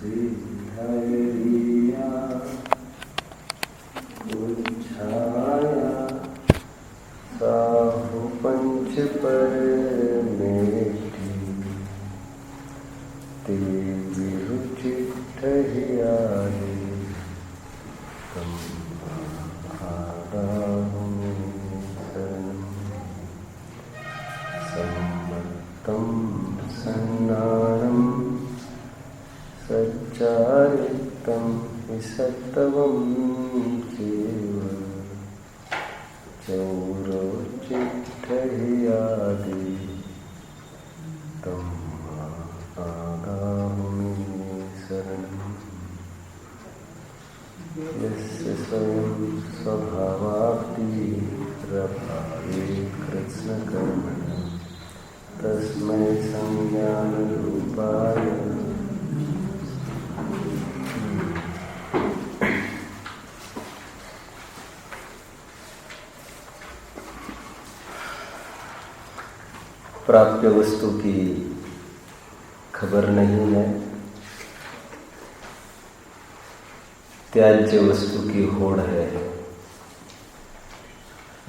सिद्धरिया उच्छाया साहु पंच पर मेठी ते विरुचि ठहियारे तम आदाहुमे सम्मतम सन्नानम सच्चारितम सत्तवम चैव चौरोचिट्ठहियादि तम आगामि शरणम् यस्य स्वयं स्वभावाप्तिरभावे कृत्स्नकर्मणः तस्मै संज्ञानरूपाय प्राप्य वस्तु की खबर नहीं है, त्याज्य वस्तु की होड़ है।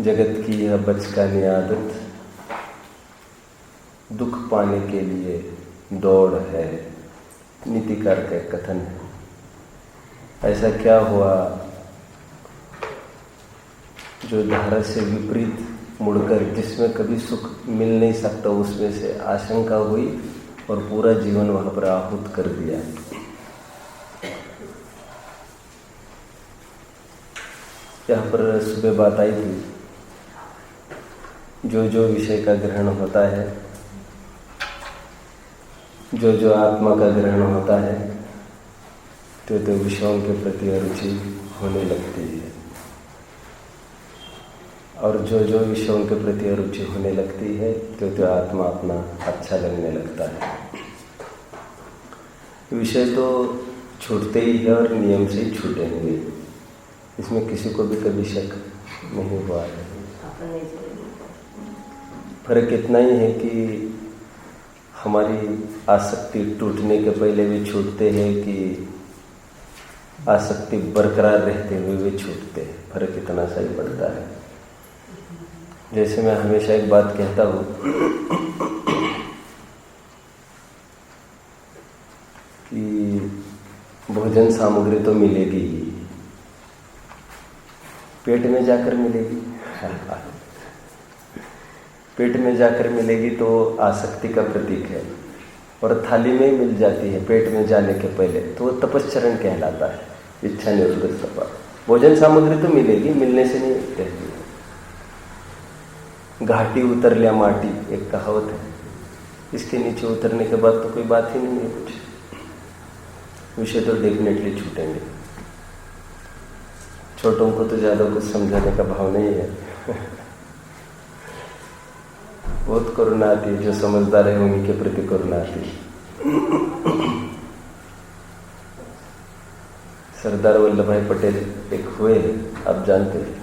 जगत की यह बचकानी आदत दुख पाने के लिए दौड़ है। नीतिकार का कथन है। ऐसा क्या हुआ जो धारा से विपरीत मुड़कर जिसमें कभी सुख मिल नहीं सकता उसमें से आशंका हुई और पूरा जीवन वहां पर आहूत कर दिया। यहाँ पर सुबह बात आई थी, जो जो विषय का ग्रहण होता है, जो जो आत्मा का ग्रहण होता है, तो विषयों के प्रति अरुचि होने लगती है। और जो जो विषयों के प्रति अरुचि होने लगती है तो आत्मा अपना अच्छा लगने लगता है। विषय तो छूटते ही है और नियम से ही छूटेंगे, इसमें किसी को भी कभी शक नहीं हुआ है। फर्क इतना ही है कि हमारी आसक्ति टूटने के पहले भी छूटते हैं कि आसक्ति बरकरार रहते हुए भी छूटते हैं। फर्क इतना सा ही पड़ता है। जैसे मैं हमेशा एक बात कहता हूँ कि भोजन सामग्री तो मिलेगी ही, पेट में जाकर मिलेगी। पेट में जाकर मिलेगी तो आसक्ति का प्रतीक है, और थाली में ही मिल जाती है पेट में जाने के पहले तो वो तपश्चरण कहलाता है, इच्छा निरोध सपा। भोजन सामग्री तो मिलेगी, मिलने से नहीं रहती है। घाटी उतर लिया माटी, एक कहावत है। इसके नीचे उतरने के बाद तो कोई बात ही नहीं है कुछ। विषय तो डेफिनेटली छूटेंगे। छोटों को तो ज्यादा कुछ समझाने का भाव नहीं है। बहुत करुणा आती है, जो समझदार है उन्हीं के प्रति करुणा आती है। सरदार वल्लभ भाई पटेल एक हुए, आप जानते हैं।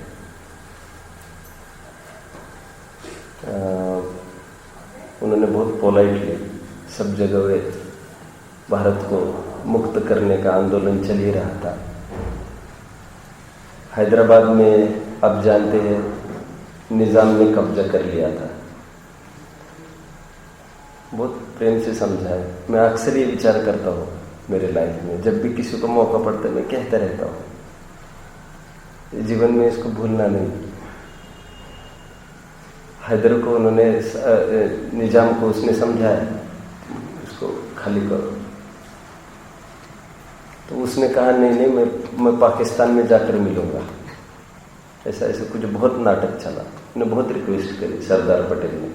उन्होंने बहुत पोलाइटली सब जगह भारत को मुक्त करने का आंदोलन चल ही रहा था। हैदराबाद में आप जानते हैं निजाम ने कब्जा कर लिया था। बहुत प्रेम से समझाया। मैं अक्सर ये विचार करता हूँ मेरे लाइफ में, जब भी किसी को मौका पड़ता है मैं कहता रहता हूँ, जीवन में इसको भूलना नहीं। हैदर को उन्होंने निजाम को उसने समझाया इसको खाली करो, तो उसने कहा नहीं मैं पाकिस्तान में जाकर मिलूंगा। ऐसा ऐसा कुछ बहुत नाटक चला। उन्हें बहुत रिक्वेस्ट करी सरदार पटेल ने।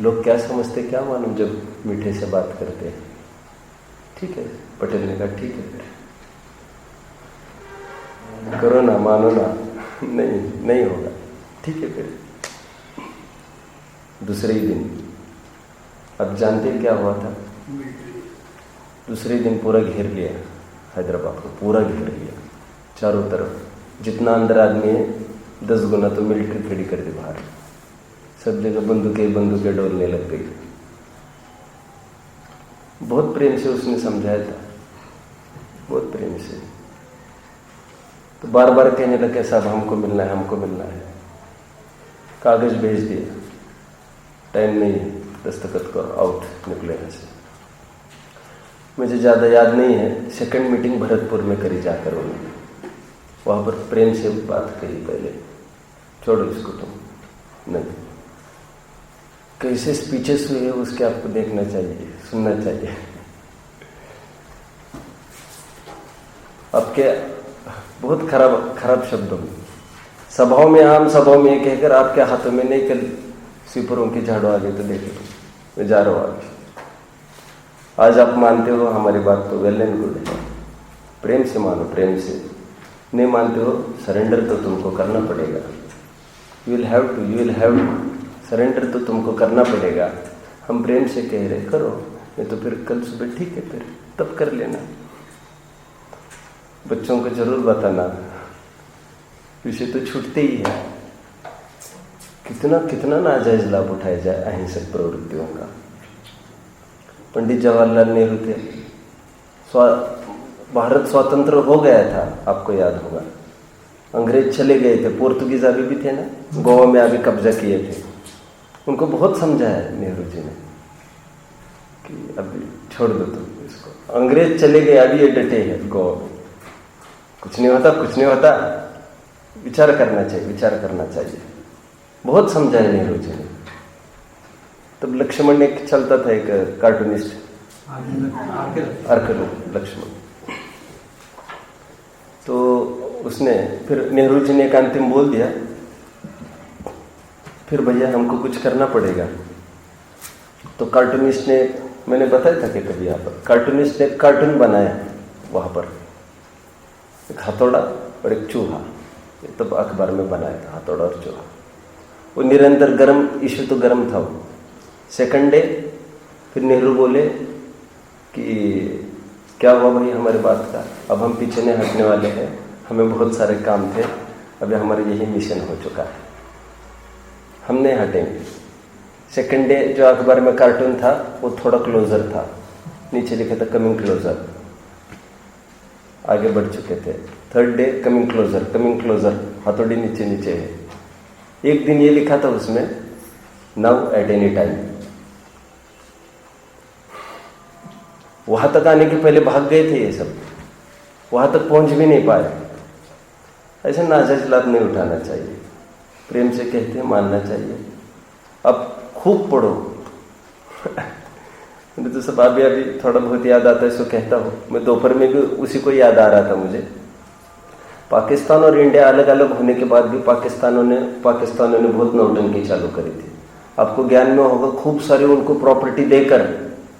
लोग क्या समझते क्या मालूम जब मीठे से बात करते हैं। ठीक है, पटेल ने कहा ठीक है फिर करो ना, मानो ना। नहीं होगा, ठीक है फिर। दूसरे ही दिन, अब जानते हैं क्या हुआ था? दूसरे दिन पूरा घेर लिया हैदराबाद को, पूरा घेर लिया चारों तरफ। जितना अंदर आदमी है 10 गुना तो मिलिट्री खड़ी कर दी बाहर। सब जगह बंदूकें डोलने लग गई। बहुत प्रेम से उसने समझाया था, बहुत प्रेम से। तो बार बार कहने लगे साहब हमको मिलना है, हमको मिलना है। कागज भेज दिया, टाइम नहीं है, दस्तखत करो, आउट, निकले यहाँ से। मुझे ज़्यादा याद नहीं है, सेकंड मीटिंग भरतपुर में करी जाकर उन्होंने, वहाँ पर प्रेम से बात कही पहले, छोड़ो इसको तुम, नहीं कैसे स्पीचेस हुए उसके आपको देखना चाहिए, सुनना चाहिए। आपके बहुत खराब शब्दों में, सभाओं में, आम सभाओं में कहकर आपके हाथों में नहीं, कल स्वीपरों की झाड़ू आ गई तो देखे मैं जा रहा हूँ आगे। आज आप मानते हो हमारी बात तो वेल एंड गुड है, प्रेम से मानो, प्रेम से। नहीं मानते हो, सरेंडर तो तुमको करना पड़ेगा। यू विल हैव सरेंडर तो तुमको करना पड़ेगा। हम प्रेम से कह रहे करो, नहीं तो फिर कल सुबह ठीक है, फिर तब कर लेना। बच्चों को जरूर बताना, विषय तो छूटते ही है। कितना कितना नाजायज लाभ उठाया जाए अहिंसक प्रवृत्तियों का। पंडित जवाहरलाल नेहरू थे, भारत स्वतंत्र हो गया था, आपको याद होगा, अंग्रेज चले गए थे, पोर्तुगीज अभी भी थे ना, गोवा में अभी कब्जा किए थे। उनको बहुत समझाया नेहरू जी ने कि अभी छोड़ दो तुम इसको, अंग्रेज चले गए, अभी ये डटे हैं गोवा में, कुछ नहीं होता, कुछ नहीं होता, विचार करना चाहिए, विचार करना चाहिए। बहुत समझाया नेहरू जी ने। तब लक्ष्मण एक चलता था, एक कार्टूनिस्ट, आर्कल लक्ष्मण, तो उसने फिर नेहरू जी ने एक अंतिम बोल दिया, फिर भैया हमको कुछ करना पड़ेगा। तो कार्टूनिस्ट ने, मैंने बताया था कि कभी यहाँ पर कार्टूनिस्ट ने कार्टून बनाया, वहाँ पर एक हथौड़ा और एक चूहा, तब अखबार में बनाया था, हथौड़ा और चूहा। वो निरंतर गर्म, इशू तो गर्म था वो। सेकंड डे फिर नेहरू बोले कि क्या हुआ भाई हमारी बात का, अब हम पीछे नहीं हटने वाले हैं, हमें बहुत सारे काम थे, अभी हमारा यही मिशन हो चुका है, हम नहीं हटेंगे। सेकंड डे जो अखबार में कार्टून था वो थोड़ा क्लोजर था, नीचे लिखा था कमिंग क्लोजर, आगे बढ़ चुके थे। थर्ड डे कमिंग क्लोजर, हथौड़ी नीचे नीचे है। एक दिन ये लिखा था उसमें, नाउ एट एनी टाइम। वहां तक आने के पहले भाग गए थे ये सब, वहां तक पहुंच भी नहीं पाए। ऐसे नाजायज लाभ नहीं उठाना चाहिए, प्रेम से कहते हैं, मानना चाहिए। अब खूब पढ़ो। मुझे तो सब अभी थोड़ा बहुत याद आता है, इसको कहता हूँ मैं। दोपहर में भी उसी को याद आ रहा था मुझे। पाकिस्तान और इंडिया अलग अलग होने के बाद भी पाकिस्तानों ने बहुत नौटंकी चालू करी थी। आपको ज्ञान में होगा, खूब सारी उनको प्रॉपर्टी देकर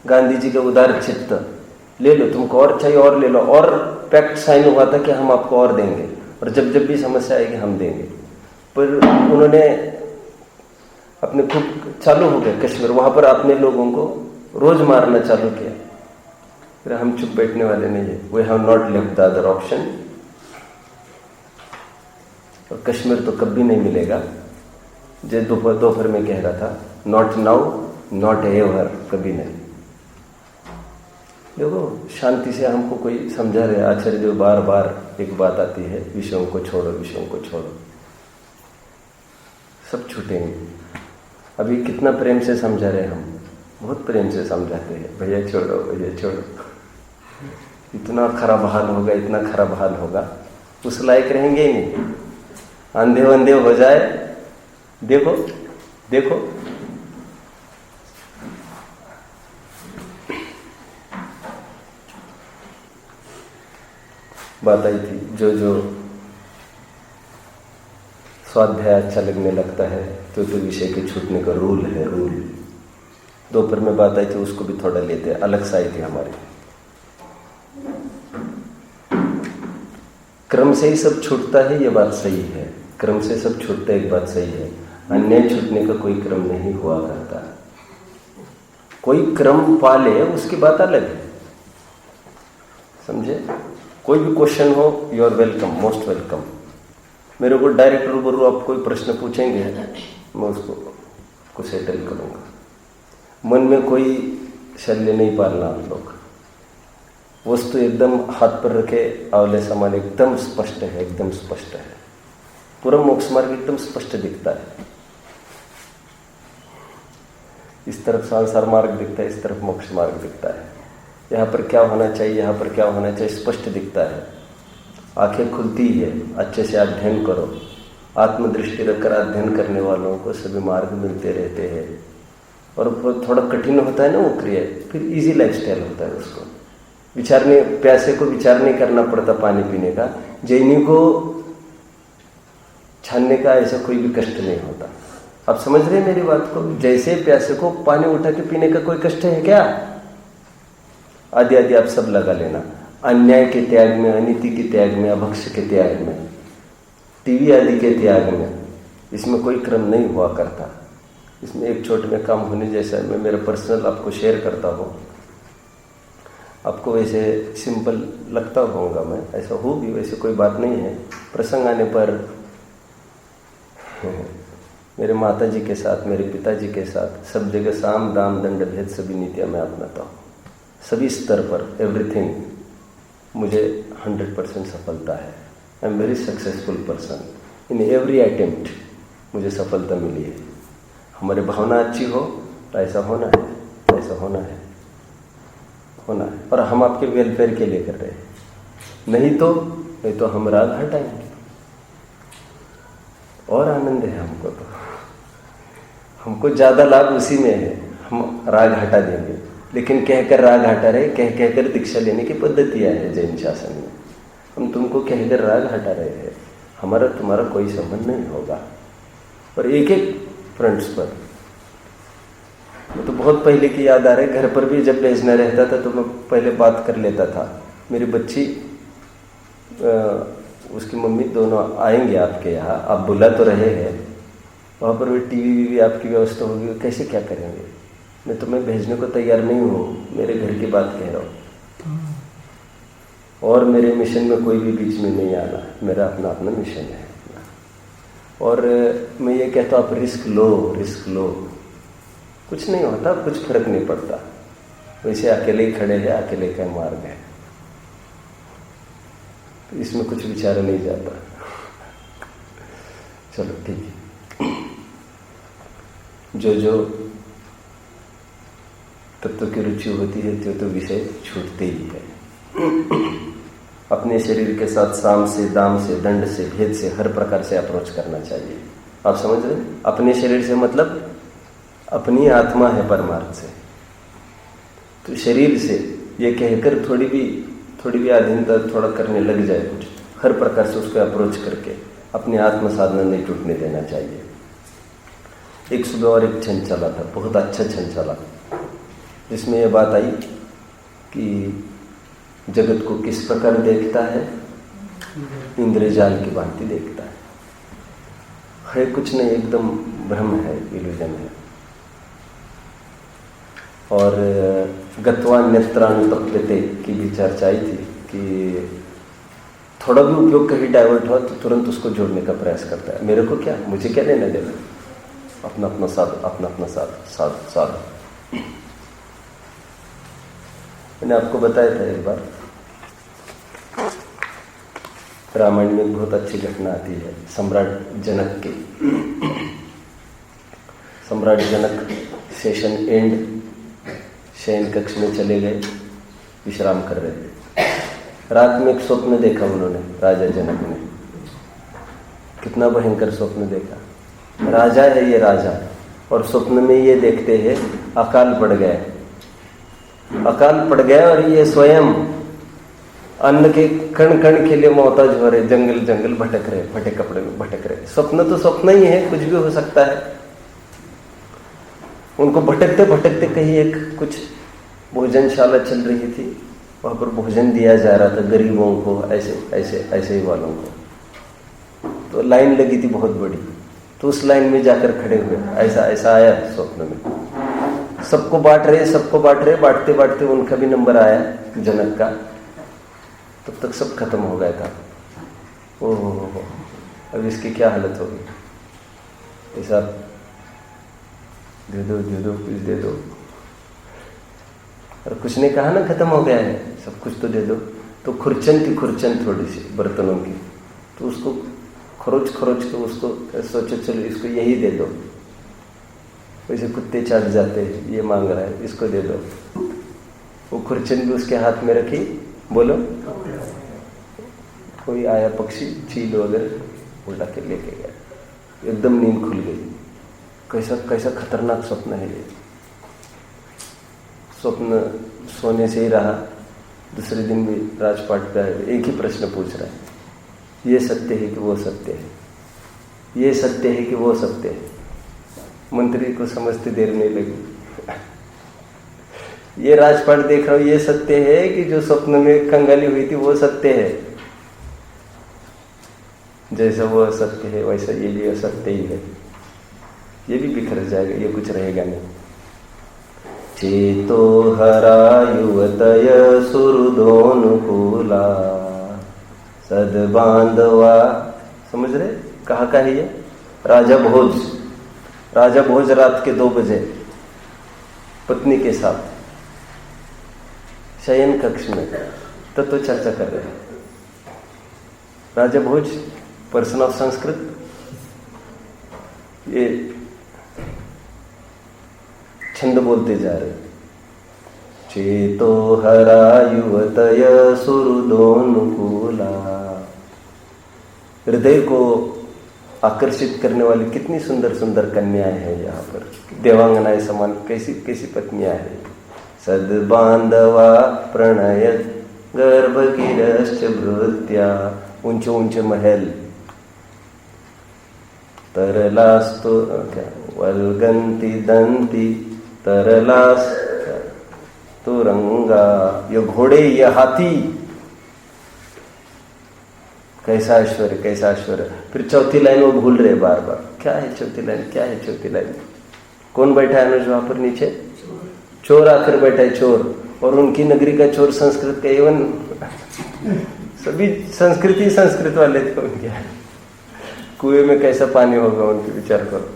गांधी जी का उदार चित्त, ले लो तुमको और चाहिए और ले लो, और पैक्ट साइन हुआ था कि हम आपको और देंगे, और जब जब भी समस्या आएगी हम देंगे। पर उन्होंने अपने खूब चालू हो गए कश्मीर, वहां पर अपने लोगों को रोज मारना चालू किया। फिर हम चुप बैठने वाले नहीं है, we have not left the other option. और कश्मीर तो कभी नहीं मिलेगा, जो दोपहर में कह रहा था, नॉट नाउ नॉट एवर, कभी नहीं। देखो शांति से हमको कोई समझा रहे, आचार्य जो बार बार एक बात आती है, विषयों को छोड़ो, विषयों को छोड़ो, सब छूटेंगे। अभी कितना प्रेम से समझा रहे हम, बहुत प्रेम से समझाते हैं, भैया छोड़ो, भैया छोड़ो। इतना खराब हाल होगा, इतना खराब हाल होगा, उस लायक रहेंगे ही नहीं। अंधे वंधे हो जाए, देखो देखो। बात आई थी, जो स्वाध्याय अच्छा लगने लगता है तो विषय के छूटने का रूल है, रूल। दोपहर में बात आई थी, उसको भी थोड़ा लेते, अलग सा आई थी हमारी। क्रम से ही सब छूटता है, ये बात सही है, क्रम से सब छूटता है, एक बात सही है। अन्य छूटने का कोई क्रम नहीं हुआ करता। कोई क्रम पाले उसकी बात अलग है, समझे। कोई भी क्वेश्चन हो, you are welcome, most welcome. मेरे को डायरेक्ट रूबरू आप कोई प्रश्न पूछेंगे, मैं उसको सेटल करूंगा। मन में कोई शल्य नहीं पालना आप लोग। वस्तु एकदम हाथ पर रखे अवले समान एकदम स्पष्ट है, एकदम स्पष्ट है। पूरा मोक्ष मार्ग एकदम स्पष्ट दिखता है। इस तरफ संसार मार्ग दिखता है, इस तरफ मोक्ष मार्ग दिखता है। यहाँ पर क्या होना चाहिए, यहाँ पर क्या होना चाहिए, स्पष्ट दिखता है। आंखें खुलती है। अच्छे से अध्ययन करो। आत्मदृष्टि रखकर अध्ययन करने वालों को सभी मार्ग मिलते रहते हैं। और थोड़ा कठिन होता है ना वो क्रिया, फिर इजी लाइफस्टाइल होता है। उसको विचारने, प्यासे को विचार नहीं करना पड़ता पानी पीने का। जैनी को छानने का ऐसा कोई भी कष्ट नहीं होता। आप समझ रहे हैं मेरी बात को? जैसे प्यासे को पानी उठा के पीने का कोई कष्ट है क्या? आदि आदि आप सब लगा लेना। अन्याय के त्याग में, अनीति के त्याग में, अभक्ष्य के त्याग में, टीवी आदि के त्याग में, इसमें कोई क्रम नहीं हुआ करता। इसमें एक छोटे में काम होने जैसा मैं मेरा पर्सनल आपको शेयर करता हूँ। आपको वैसे सिंपल लगता होगा, मैं ऐसा हो भी, वैसे कोई बात नहीं है। प्रसंग आने पर मेरे माता जी के साथ, मेरे पिताजी के साथ सब जगह साम दाम दंड भेद सभी नीतियाँ मैं अपनाता हूँ। सभी स्तर पर एवरीथिंग मुझे 100% सफलता है। I am very successful person in every attempt. मुझे सफलता मिली है। हमारी भावना अच्छी हो तो ऐसा होना है, ऐसा होना है, होना है। और हम आपके वेलफेयर के लिए कर रहे हैं। नहीं तो हम राग हटाएंगे और आनंद है हमको। तो हमको ज़्यादा लाभ उसी में है। हम राग हटा देंगे, लेकिन कहकर राग हटा रहे, कहकर दीक्षा लेने की पद्धतियाँ है जैन शासन में। हम तुमको कहकर राग हटा रहे हैं, हमारा तुम्हारा कोई संबंध नहीं होगा। और एक एक फ्रंट्स पर तो बहुत पहले की याद आ रही। घर पर भी जब भेजना रहता था तो मैं पहले बात कर लेता था। मेरी बच्ची, उसकी मम्मी दोनों आएंगे आपके यहाँ, आप बुला तो रहे हैं, वहाँ पर भी टीवी आपकी व्यवस्था होगी, कैसे क्या करेंगे? मैं तुम्हें भेजने को तैयार नहीं हूँ, मेरे घर की बात कह रहा हूँ। और मेरे मिशन में कोई भी बीच में नहीं आना, मेरा अपना अपना मिशन है। और मैं ये कहता हूँ आप रिस्क लो, कुछ नहीं होता, कुछ फर्क नहीं पड़ता। वैसे अकेले ही खड़े हैं, अकेले का मार्ग है, तो इसमें कुछ विचार नहीं जाता। चलो ठीक है। जो तत्व की रुचि होती है तो विषय छूटते ही है। अपने शरीर के साथ साम से, दाम से, दंड से, भेद से, हर प्रकार से अप्रोच करना चाहिए। आप समझ रहे? अपने शरीर से मतलब अपनी आत्मा है परमार्थ से। तो शरीर से ये कहकर थोड़ी भी अधीनता थोड़ा करने लग जाए कुछ, हर प्रकार से उसको अप्रोच करके अपनी आत्म साधना नहीं टूटने देना चाहिए। एक सुबह और एक क्षण चला था, बहुत अच्छा क्षण चला, जिसमें यह बात आई कि जगत को किस प्रकार देखता है, इंद्रजाल की भांति देखता है कुछ नहीं, एकदम भ्रम है, इल्यूजन है। और गत्वा नेत्रानुतप्यते की भी चर्चा आई थी कि थोड़ा भी उपयोग कहीं डाइवर्ट हो तो तुरंत उसको जोड़ने का प्रयास करता है। मेरे को क्या, मुझे क्या लेना देना, अपना अपना साध। मैंने आपको बताया था एक बार, रामायण में बहुत अच्छी घटना आती है सम्राट जनक की। सम्राट जनक सेशन एंड शयन कक्ष में चले गए, विश्राम कर रहे थे। रात में एक स्वप्न देखा उन्होंने, राजा जनक ने। कितना भयंकर स्वप्न देखा। राजा है ये राजा, और स्वप्न में ये देखते हैं अकाल पड़ गया और ये स्वयं अन्न के कण कण के लिए मोहताज हो रहे, जंगल भटक रहे, फटे कपड़े में भटक रहे। स्वप्न तो स्वप्न ही है, कुछ भी हो सकता है। उनको भटकते भटकते कहीं एक कुछ भोजनशाला चल रही थी, वहां पर भोजन दिया जा रहा था गरीबों को, ऐसे ही वालों को। तो लाइन लगी थी बहुत बड़ी, तो उस लाइन में जाकर खड़े हुए। ऐसा आया स्वप्न में। सबको बांट रहे, बांटते उनका भी नंबर आया जनक का। तब तक सब खत्म हो गया था। ओहो, अब इसकी क्या हालत होगी। ऐसा दे दो, कुछ दे दो। और कुछ ने कहा ना खत्म हो गया है, सब कुछ तो दे दो, तो खुरचन थी, खुरचन थोड़ी सी बर्तनों की, तो उसको खरोच खरोच के उसको सोचो चलो इसको यही दे दो। वैसे कुत्ते चाट जाते हैं, ये मांग रहा है इसको दे दो। वो खुरचन भी उसके हाथ में रखी, बोलो कोई आया पक्षी, चील वगैरह उड़ा के लेके गया, एकदम नींद खुल गई। कैसा कैसा खतरनाक स्वप्न है ये। स्वप्न सोने से ही रहा, दूसरे दिन भी राजपाट पे आए, एक ही प्रश्न पूछ रहा है, ये सत्य है कि वो सत्य है, ये सत्य है कि वो सत्य है। मंत्री को समझते देर नहीं लगी। ये राजपाट देख रहा हूं, ये सत्य है कि जो स्वप्न में कंगाली हुई थी वो सत्य है। जैसा वो असत्य है वैसा ये भी असत्य ही है, ये भी बिखर जाएगा, ये कुछ रहेगा नहीं। चेतो हरा युवतय सुहृदोनुकूला सद्बांधवा, समझ रहे कहाँ का है ये? राजा भोज, राजा भोज रात के 2 बजे पत्नी के साथ शयन कक्ष में तत्व चर्चा कर रहे हैं। राजा भोज पर्सन ऑफ संस्कृत, ये छंद बोलते जा रहे। चेतो हरा युवतय सुहृदोनुकूला, हृदय को आकर्षित करने वाली कितनी सुंदर सुंदर कन्याएं हैं यहाँ पर, देवांगनाएं समान कैसी कैसी पत्नियां हैं। सद्बांधवा प्रणय गर्भगिरश्च भृत्या, ऊंचे ऊंचे महल, तरलास्तु वल्गंती दंती तरलास तुरंगा, ये घोड़े ये हाथी, कैसा ऐश्वर्य कैसा ऐश्वर्य। फिर चौथी लाइन वो भूल रहे बार बार, क्या है चौथी लाइन, क्या है चौथी लाइन। कौन बैठा है अनुज वहां पर नीचे? चोर आकर बैठा है, चोर, और उनकी नगरी का चोर संस्कृत का, एवं सभी संस्कृति संस्कृत वाले थे उनके। कुएं में कैसा पानी होगा उनके, विचार करो।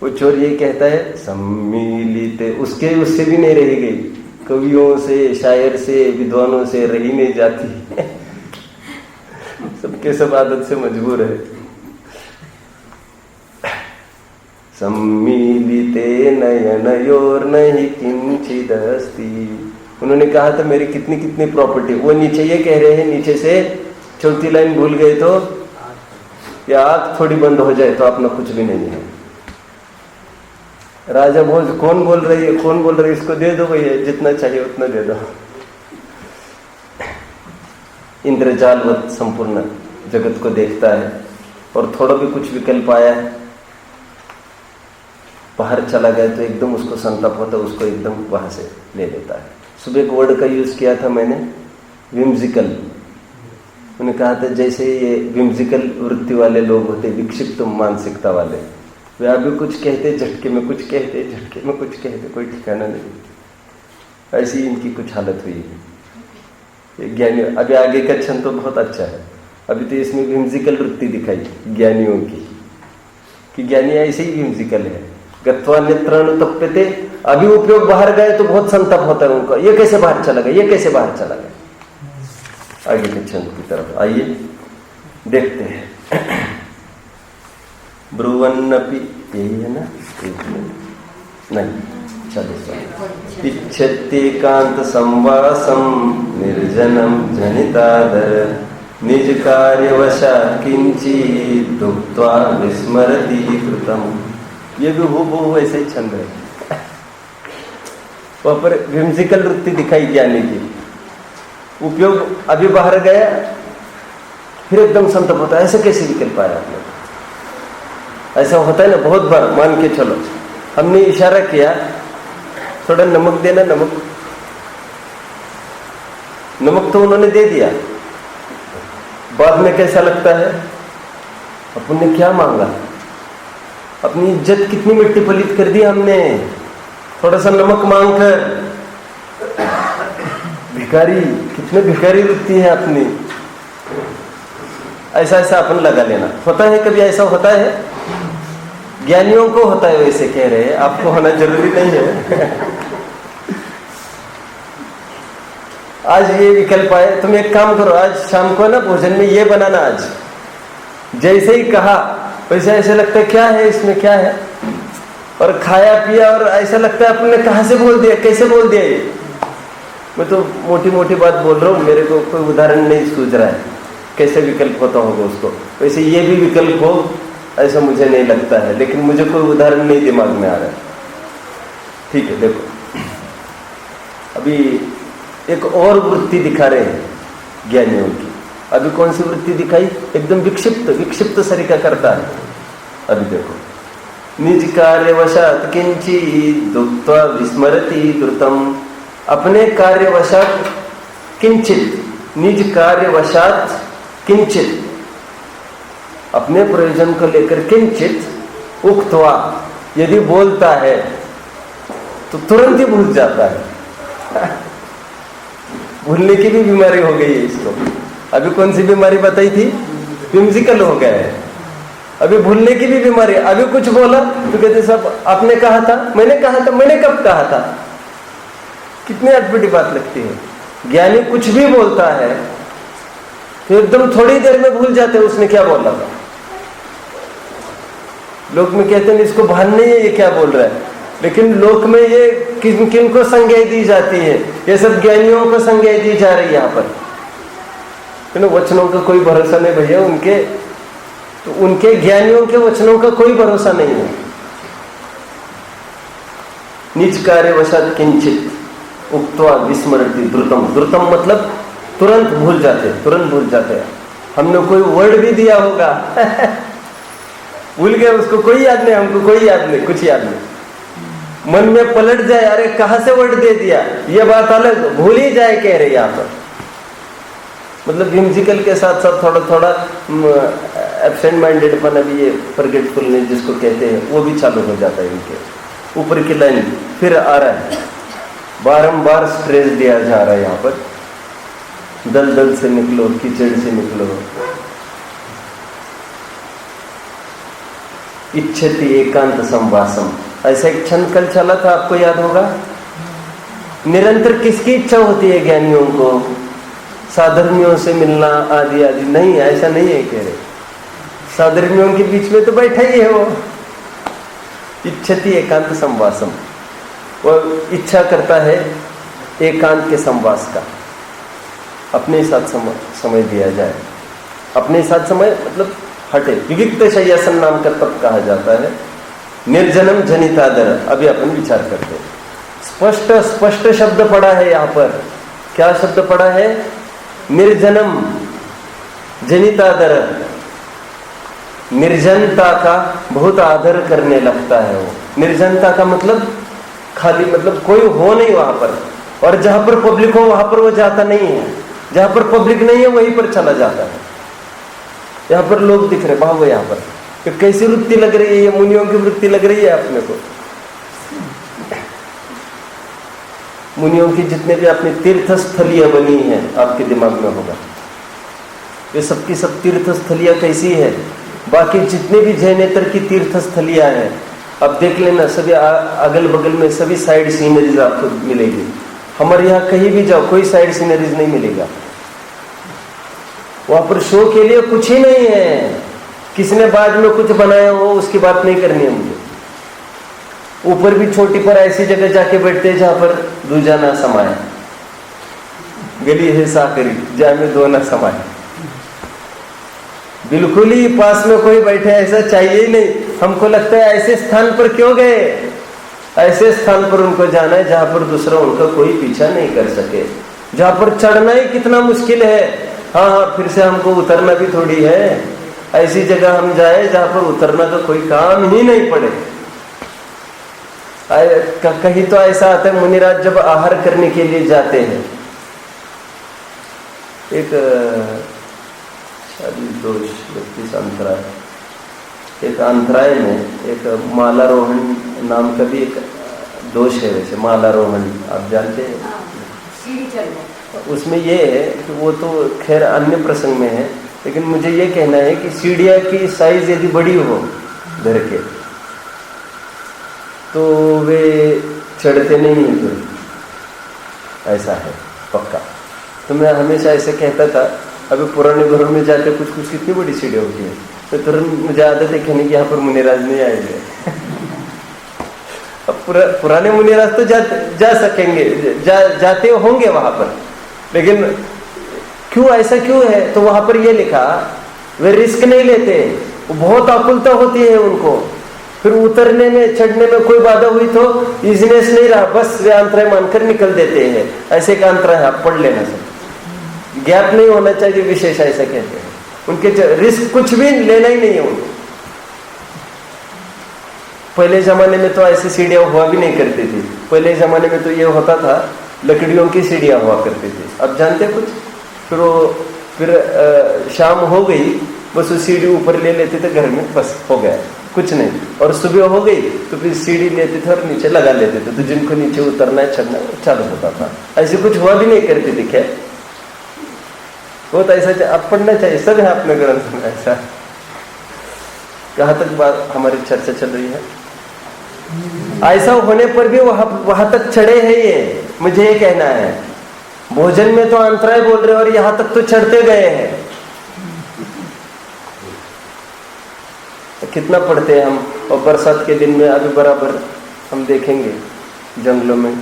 वो चोर ये कहता है सम्मिलित, उसके उससे भी नहीं रह गई, कवियों से शायर से विद्वानों से रही नहीं जाती। सबके सब आदत से मजबूर है। सम्मिलिते नयनयोर नहीं किंचिदस्ति, उन्होंने कहा था मेरी कितनी कितनी प्रॉपर्टी, वो नीचे ये कह रहे हैं, नीचे से चौथी लाइन भूल गए तो या आंख थोड़ी बंद हो जाए तो अपना कुछ भी नहीं है। राजा भोज कौन बोल रही है, कौन बोल रही है, इसको दे दो भैया, जितना चाहिए उतना दे दो। इंद्रजालवत संपूर्ण जगत को देखता है, और थोड़ा भी कुछ विकल्प आया है, बाहर चला गया तो एकदम उसको संताप होता है, उसको एकदम वहां से ले लेता है। सुबह एक वर्ड का यूज किया था मैंने, विम्जिकल। उन्होंने कहा था जैसे ये विम्जिकल वृत्ति वाले लोग होते, विक्षिप्त मानसिकता वाले, वे अभी कुछ कहते झटके में कुछ कहते, झटके में कुछ कहते, कोई ठिकाना नहीं। ऐसी इनकी कुछ हालत हुई है। ज्ञानी अभी आगे का क्षण तो बहुत अच्छा है, अभी तो इसमें विम्जिकल वृत्ति दिखाई ज्ञानियों की, कि ज्ञानी ऐसे ही विम्जिकल है। गत्वा नेत्रानुतप्यते, अभी उपयोग बाहर गए तो बहुत संताप होता है उनका, ये कैसे बाहर चला गया, ये कैसे बाहर चला गया। आगे के छंद की तरफ आइए, देखते हैं। ब्रुवन्नपि, यही है ना, नहीं चलो। इच्छत्येकांत संवासम निर्जनम जनितादर, निज कार्यवशात् किंचित् दुक्त्वा विस्मरति कृतम। ये भी हूबहू वैसे ही छंद है। वहां पर विम्जिकल वृत्ति दिखाई ज्ञानी की, उपयोग अभी बाहर गया फिर एकदम संताप होता है, ऐसे कैसे निकल पाया आपने? ऐसा होता है ना बहुत बार। मान के चलो हमने इशारा किया थोड़ा नमक देना, नमक तो उन्होंने दे दिया, बाद में कैसा लगता है, अपन ने क्या मांगा, अपनी इज्जत कितनी मिट्टी पलीत कर दी हमने, थोड़ा सा नमक मांगकर। भिखारी, कितने भिखारी वृत्ति है अपनी, ऐसा ऐसा अपन लगा लेना। होता है कभी ऐसा होता है, ज्ञानियों को होता है, वैसे कह रहे हैं, आपको होना जरूरी नहीं है। आज ये विकल्प आए, तुम एक काम करो, आज शाम को ना भोजन में ये बनाना। आज जैसे ही कहा वैसे ऐसे लगता है क्या है इसमें, क्या है, और खाया पिया और ऐसा लगता है अपने कहाँ से बोल दिया, कैसे बोल दिया ये। मैं तो मोटी मोटी बात बोल रहा हूँ, मेरे को कोई उदाहरण नहीं सूझ रहा है कैसे विकल्प होता होगा उसको। वैसे ये भी विकल्प हो ऐसा मुझे नहीं लगता है, लेकिन मुझे कोई उदाहरण नहीं दिमाग में आ रहा है। ठीक है, देखो अभी एक और वृत्ति दिखा रहे हैं ज्ञानियों की। अभी कौन सी वृत्ति दिखाई? एकदम विक्षिप्त सरिका करता है। अभी देखो, निज कार्यवशात किंचित दुक्त्वा विस्मरति द्रुतम। अपने कार्यवशात किंचित, निज कार्यवशात किंचित, अपने प्रयोजन को लेकर किंचित उक्त्वा, यदि बोलता है तो तुरंत ही भूल जाता है। भूलने की भी बीमारी हो गई है इसको। अभी कौन सी बीमारी बताई थी? व्हिमसिकल हो गया है। अभी भूलने की भी बीमारी। अभी कुछ बोला तो कहते सब आपने कहा था, मैंने कहा था, मैंने कब कहा था। कितनी अटपटी बात लगती है। ज्ञानी कुछ भी बोलता है तो एकदम थोड़ी देर में भूल जाते हैं उसने क्या बोला था। लोक में कहते हैं इसको भान नहीं है ये क्या बोल रहा है, लेकिन लोक में ये किन किन को संज्ञा दी जाती है? ये सब ज्ञानियों को संज्ञा दी जा रही है यहाँ पर। वचनों का कोई भरोसा नहीं भैया, उनके ज्ञानियों के वचनों का कोई भरोसा नहीं है। निज कार्यवशात किंचित उक्त्वा विस्मरति द्रुतम। द्रुतम मतलब तुरंत भूल जाते। हमने कोई वर्ड भी दिया होगा भूल गए उसको, कोई याद नहीं, हमको कोई याद नहीं, कुछ याद नहीं। मन में पलट जाए, अरे कहां से वर्ड दे दिया, ये बात अलग, भूल ही जाए कह रहे यहाँ पर। मतलब व्हिमसिकल के साथ साथ थोड़ा थोड़ा एब्सेंट माइंडेडपन, अभी ये फॉरगेटफुलनेस जिसको कहते हैं, वो भी चालू हो जाता है इनके। ऊपर की लाइन फिर आ रहा है, बारंबार स्ट्रेस दिया जा रहा है यहाँ पर। दलदल से निकलो, कीचड़ से निकलो। इच्छति एकांत संवासम, ऐसा एक छंद कल चला था, आपको याद होगा। निरंतर किसकी इच्छा होती है ज्ञानियों को? साधर्मियों से मिलना आदि आदि। नहीं, ऐसा नहीं है कह रहे। साधर्मियों के बीच में तो बैठा ही है वो। इच्छति एकांत संवासम, वो इच्छा करता है एकांत के संवास का, अपने साथ समय दिया जाए। अपने साथ समय मतलब हटे, विविक्त शय्यासन नाम का तप कहा जाता है। निर्जनम जनितादर, अभी अपन विचार करते हैं। स्पष्ट शब्द पड़ा है यहाँ पर। क्या शब्द पड़ा है? निर्जनम जनितादर। निर्जनता का बहुत आदर करने लगता है वो। निर्जनता का मतलब खाली, मतलब कोई हो नहीं वहां पर, और जहां पर पब्लिक हो वहां पर वो जाता नहीं है। जहां पर पब्लिक नहीं है वहीं पर चला जाता है। यहाँ पर लोग दिख रहे, भाव यहाँ पर तो कैसी वृत्ति लग रही है? ये मुनियों की वृत्ति लग रही है अपने को। मुनियों की जितने भी अपनी तीर्थस्थलियां बनी हैं आपके दिमाग में होगा, ये सबकी सब तीर्थस्थलियां कैसी है? बाकी जितने भी जैनेतर की तीर्थस्थलियां हैं, अब देख लेना, सभी अगल बगल में सभी साइड सीनरीज आपको मिलेगी। हमारे यहाँ कहीं भी जाओ कोई साइड सीनरीज नहीं मिलेगा। वहां पर शो के लिए कुछ ही नहीं है। किसने बाद में कुछ बनाया हो उसकी बात नहीं करनी है मुझे। ऊपर भी छोटी पर ऐसी जगह जाके बैठते हैं जहां पर दूजा ना समाये, गली है साकरी जहां में दो ना समाये। बिल्कुल ही पास में कोई बैठे ऐसा चाहिए ही नहीं। हमको लगता है ऐसे स्थान पर क्यों गए? ऐसे स्थान पर उनको जाना है जहां पर दूसरा उनका कोई पीछा नहीं कर सके, जहां पर चढ़ना ही कितना मुश्किल है। हाँ, फिर से हमको उतरना भी थोड़ी है। ऐसी जगह हम जाए जहां पर उतरना का कोई काम ही नहीं पड़े। कहीं तो ऐसा आता है, मुनिराज जब आहार करने के लिए जाते हैं, एक दोष व्यक्ति अंतराय, एक अंतराय में एक मालारोहण नाम का भी एक दोष है। वैसे मालारोहण आप जानते हैं, उसमें ये है कि वो तो खैर अन्य प्रसंग में है, लेकिन मुझे ये कहना है कि सीढ़ियाँ की साइज यदि बड़ी हो घर के तो वे चढ़ते नहीं हैं फिर, ऐसा है पक्का। तो मैं हमेशा ऐसे कहता था, अभी पुराने घरों में जाते कुछ कुछ कितनी बड़ी सीढ़ियाँ होती है, तो तुरंत मुझे आदत है कहने की यहाँ पर मुनिराज नहीं आएंगे। अब पुराने मुनिराज तो जा सकेंगे, जाते होंगे वहां पर, लेकिन क्यों ऐसा क्यों है? तो वहां पर ये लिखा, वे रिस्क नहीं लेते, वो बहुत आकुलता होती है उनको, फिर उतरने में चढ़ने में कोई बाधा हुई तो इजीनेस नहीं रहा, बस वे अंतराय मानकर निकल देते हैं। ऐसे का अंतराय आप पढ़ लेना सब, गैप नहीं होना चाहिए विशेष, ऐसा कहते हैं। उनके रिस्क कुछ भी लेना ही नहीं है उनको। पहले जमाने में तो ऐसी सीढ़ियां हुआ भी नहीं करती थी। पहले जमाने में तो ये होता था, लकड़ियों की सीढ़ियां हुआ करती थी। अब जानते कुछ, फिर शाम हो गई, बस वो सीढ़ी ऊपर ले लेते थे घर में, बस हो गया, कुछ नहीं। और सुबह हो गई तो फिर सीढ़ी लेते थे और नीचे लगा लेते थे, तो जिनको नीचे उतरना है चढ़ना चालू होता था। ऐसे कुछ हुआ भी नहीं करती थी। क्या बहुत ऐसा अब पढ़ना चाहिए, सब है अपने ग्रंथ में ऐसा। कहाँ तक बात हमारी चर्चा चल रही है? ऐसा होने पर भी वहां तक चढ़े हैं ये, मुझे ये कहना है। भोजन में तो अंतराय बोल रहे और यहां तक तो चढ़ते गए हैं। कितना पढ़ते हैं हम, और बरसात के दिन में अभी बराबर हम देखेंगे जंगलों में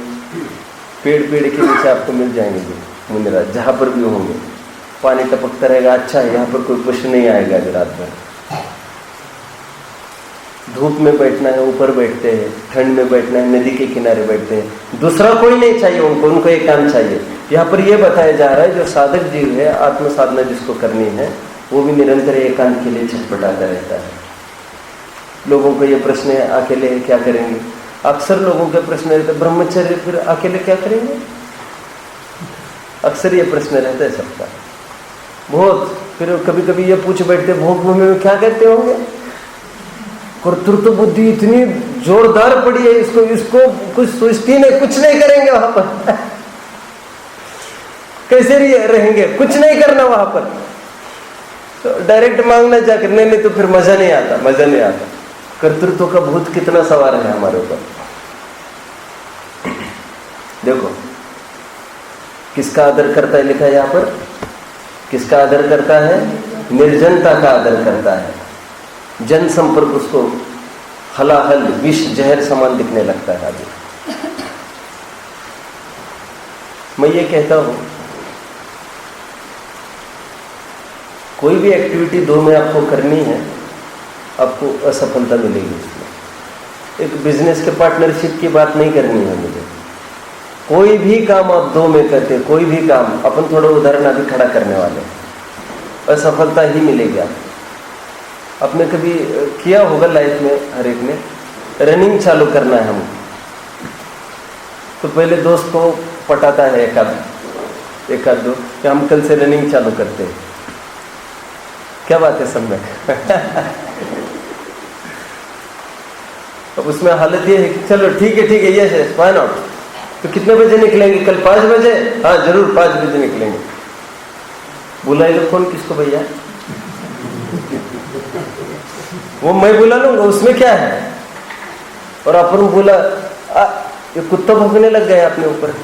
पेड़ के नीचे आपको मिल जाएंगे जो मुनिराज, जहां पर भी होंगे, पानी टपकता रहेगा। अच्छा है, यहाँ पर कोई पशु नहीं आएगा अभी रात भर। धूप में बैठना है, ऊपर बैठते हैं, ठंड में बैठना है, नदी के किनारे बैठते हैं, दूसरा कोई नहीं चाहिए उनको एक काम चाहिए। यहाँ पर यह बताया जा रहा है, जो साधक जीव है, आत्म साधना जिसको करनी है, वो भी निरंतर एकांत के लिए छटपटाता रहता है। लोगों को ये प्रश्न है, अकेले क्या करेंगे? अक्सर लोगों के प्रश्न रहते, ब्रह्मचर्य फिर अकेले क्या करेंगे? अक्सर ये प्रश्न रहता है सबका बहुत। फिर कभी कभी ये पूछ बैठते, भोग भूमि में क्या कहते होंगे? कर्तृत्व बुद्धि इतनी जोरदार पड़ी है, इसको कुछ सोचती नहीं, कुछ नहीं करेंगे वहां पर। कैसे रहेंगे? कुछ नहीं करना वहां पर, तो डायरेक्ट मांगना जाकर, नहीं तो फिर मजा नहीं आता। कर्तृत्व का भूत कितना सवार है हमारे ऊपर। देखो किसका आदर करता है, लिखा है यहाँ पर, किसका आदर करता है? निर्जनता का आदर करता है। जन संपर्क उसको हलाहल विष जहर समान दिखने लगता है। आगे मैं ये कहता हूं, कोई भी एक्टिविटी दो में आपको करनी है, आपको असफलता मिलेगी उसमें। एक बिजनेस के पार्टनरशिप की बात नहीं करनी है मुझे। कोई भी काम आप दो में करते, कोई भी काम, अपन थोड़ा उदाहरण अभी खड़ा करने वाले, असफलता ही मिलेगी आपको। आपने कभी किया होगा लाइफ में, हर एक ने, रनिंग चालू करना है हमको, तो पहले दोस्त को पटाता है एक आध दो कि हम कल से रनिंग चालू करते हैं। क्या बात है सब में? अब उसमें हालत ये है कि चलो ठीक है ये व्हाई नॉट। तो कितने बजे निकलेंगे? कल 5 बजे? हाँ जरूर 5 बजे निकलेंगे। बुला लो कौन किसको भैया? वो मैं बुला लूंगा, उसमें क्या है? और अपन बोला ये कुत्ता भौंकने लग गए अपने ऊपर।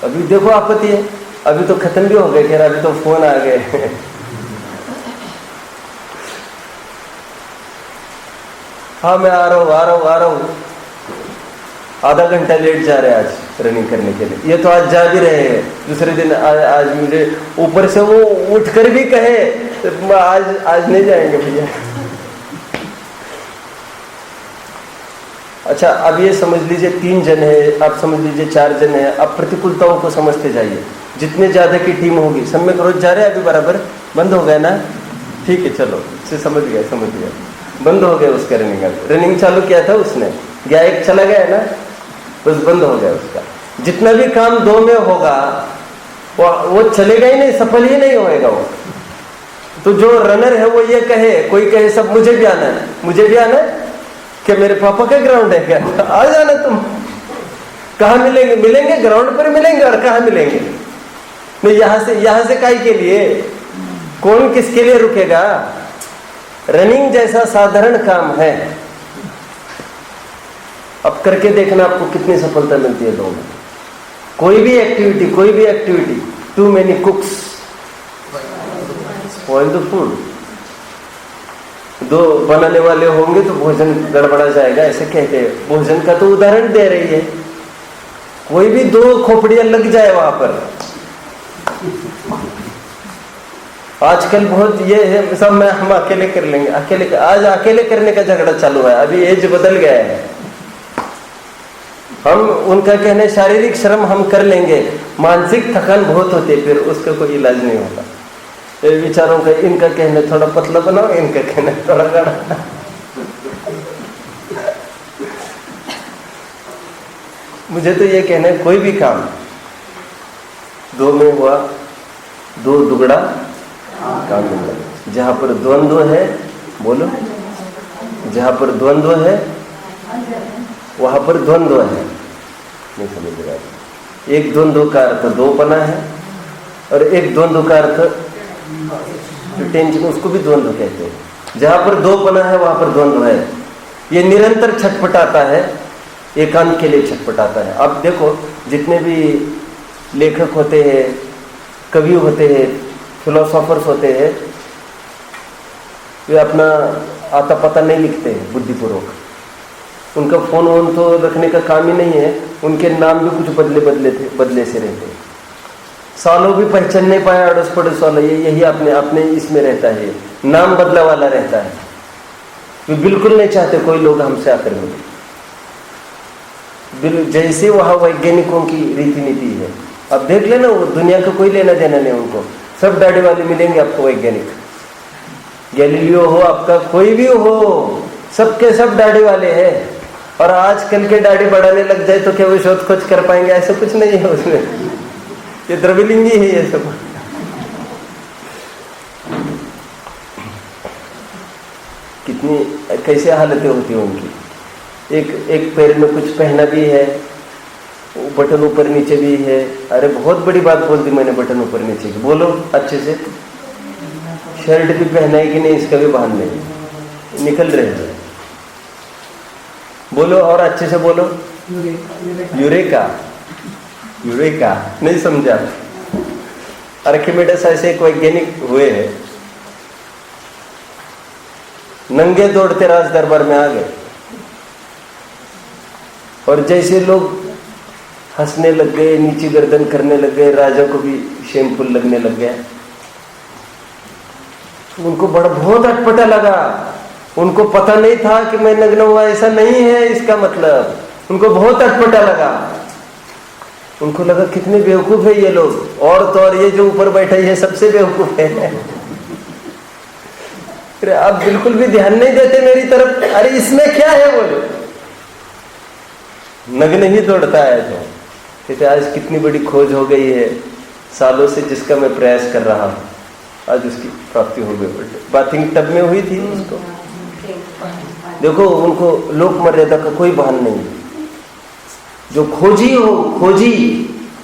अभी देखो आपत्ति है, अभी तो खत्म भी हो गए, खैर अभी तो फोन आ गए। हाँ मैं आ रहा हूँ। आधा घंटा लेट जा रहे हैं आज रनिंग करने के लिए। ये तो आज जा भी रहे हैं, दूसरे दिन आज मुझे ऊपर से वो उठकर भी कहे तो आज नहीं जाएंगे भैया। अच्छा अब ये समझ लीजिए 3 जन है, आप समझ लीजिए 4 जन है। अब प्रतिकूलताओं को समझते जाइए। जितने ज्यादा की टीम होगी, सब में रोज जा रहे हैं, अभी बराबर बंद हो गया ना? ठीक है चलो, से समझ गया। बंद हो गया उसका रनिंग चालू किया था उसने, गया एक चला गया ना, बस बंद हो गया उसका। जितना भी काम 2 में होगा वो चलेगा ही नहीं, सफल ही नहीं होएगा वो। तो जो रनर है वो ये कहे, कोई कहे सब मुझे भी आना है, क्या मेरे पापा का ग्राउंड है क्या? आ जाना तुम। कहाँ मिलेंगे ग्राउंड पर मिलेंगे। और कहाँ मिलेंगे? नहीं यहां से काहे के लिए? कौन किसके लिए रुकेगा? रनिंग जैसा साधारण काम है, अब करके देखना आपको कितनी सफलता मिलती है लोगों में। कोई भी activity Too many cooks spoil the food. दो बनाने वाले होंगे तो भोजन गड़बड़ा जाएगा, ऐसे कहते हैं। भोजन का तो उदाहरण दे रही है। कोई भी दो खोपड़ियां लग जाए वहां पर। आजकल बहुत ये है सब हम अकेले कर लेंगे, आज अकेले करने का झगड़ा चालू है। अभी एज बदल गया है। हम उनका कहने शारीरिक श्रम हम कर लेंगे, मानसिक थकान बहुत होती है, फिर उसका कोई इलाज नहीं होता। विचारों का इनका कहना थोड़ा पतला बनाओ, इनका कहना थोड़ा गाढ़ा। मुझे तो ये कहना है, कोई भी काम दो में हुआ, दो दुगड़ा काम मिला। जहां पर द्वंद्व है, बोलो, जहां पर द्वंद्व है वहां पर द्वंद्व है। नहीं समझ रहा? एक द्वंद्व का अर्थ दोपना है और एक द्वंद्व का अर्थ टेंशन, उसको भी द्वंद्व कहते हैं। जहां पर दोपना है वहां पर द्वंद्व है। ये निरंतर छटपटाता है, एकांत के लिए छटपटाता है। अब देखो, जितने भी लेखक होते हैं, कवि होते हैं, फिलोसोफर्स होते हैं, वे अपना आता पता नहीं लिखते हैं बुद्धिपूर्वक। उनका फोन वोन तो रखने का काम ही नहीं है। उनके नाम भी कुछ बदले से रहते हैं। सालों भी पहचान नहीं पाया अड़ोस पड़ोस वाला, यही अपने इसमें रहता है, नाम बदला वाला रहता है। वे बिल्कुल नहीं चाहते कोई लोग हमसे आकर मिले। जैसे वहां वैज्ञानिकों की रीति नीति है। अब देख लेना, वो दुनिया का कोई लेना देना नहीं उनको। सब दाढ़ी वाले मिलेंगे आपको, वैज्ञानिक, गैलीलियो हो, आपका कोई भी हो, सबके सब दाढ़ी वाले हैं। और आजकल के दाढ़ी बढ़ाने लग जाए तो क्या वो शोध खोज कर पाएंगे? ऐसा कुछ नहीं है उसमें। ये द्रविलिंगी है ये सब। कितनी कैसे हालतें होती है उनकी। एक पैर में कुछ पहना भी है, बटन ऊपर नीचे भी है। अरे बहुत बड़ी बात बोल दी मैंने, बटन ऊपर नीचे की। बोलो अच्छे से। शर्ट भी पहना है कि नहीं, इसका भी भान नहीं, निकल रहे हैं। बोलो और अच्छे से बोलो। यूरेका, यूरेका नहीं समझा? आर्किमिडीज ऐसे एक वैज्ञानिक हुए हैं, नंगे दौड़ते राज दरबार में आ गए। और जैसे लोग हंसने लग गए, नीची गर्दन करने लग गए, राजा को भी शेमफुल लगने लग गया। उनको बड़ा बहुत अटपटा लगा। उनको पता नहीं था कि मैं नग्न हुआ, ऐसा नहीं है इसका मतलब। उनको बहुत अटपटा लगा। उनको लगा कितने बेवकूफ है ये लोग, और तो और ये जो ऊपर बैठा है सबसे बेवकूफ है। अरे आप बिल्कुल भी ध्यान नहीं देते मेरी तरफ। अरे इसमें क्या है? बोलो, नग्न ही दौड़ता है। तो कहते आज कितनी बड़ी खोज हो गई है, सालों से जिसका मैं प्रयास कर रहा हूं, आज उसकी प्राप्ति हो गई। बाथिंग टब में हुई थी उसको। देखो, उनको लोक मर्यादा का कोई भान नहीं। जो खोजी हो, खोजी,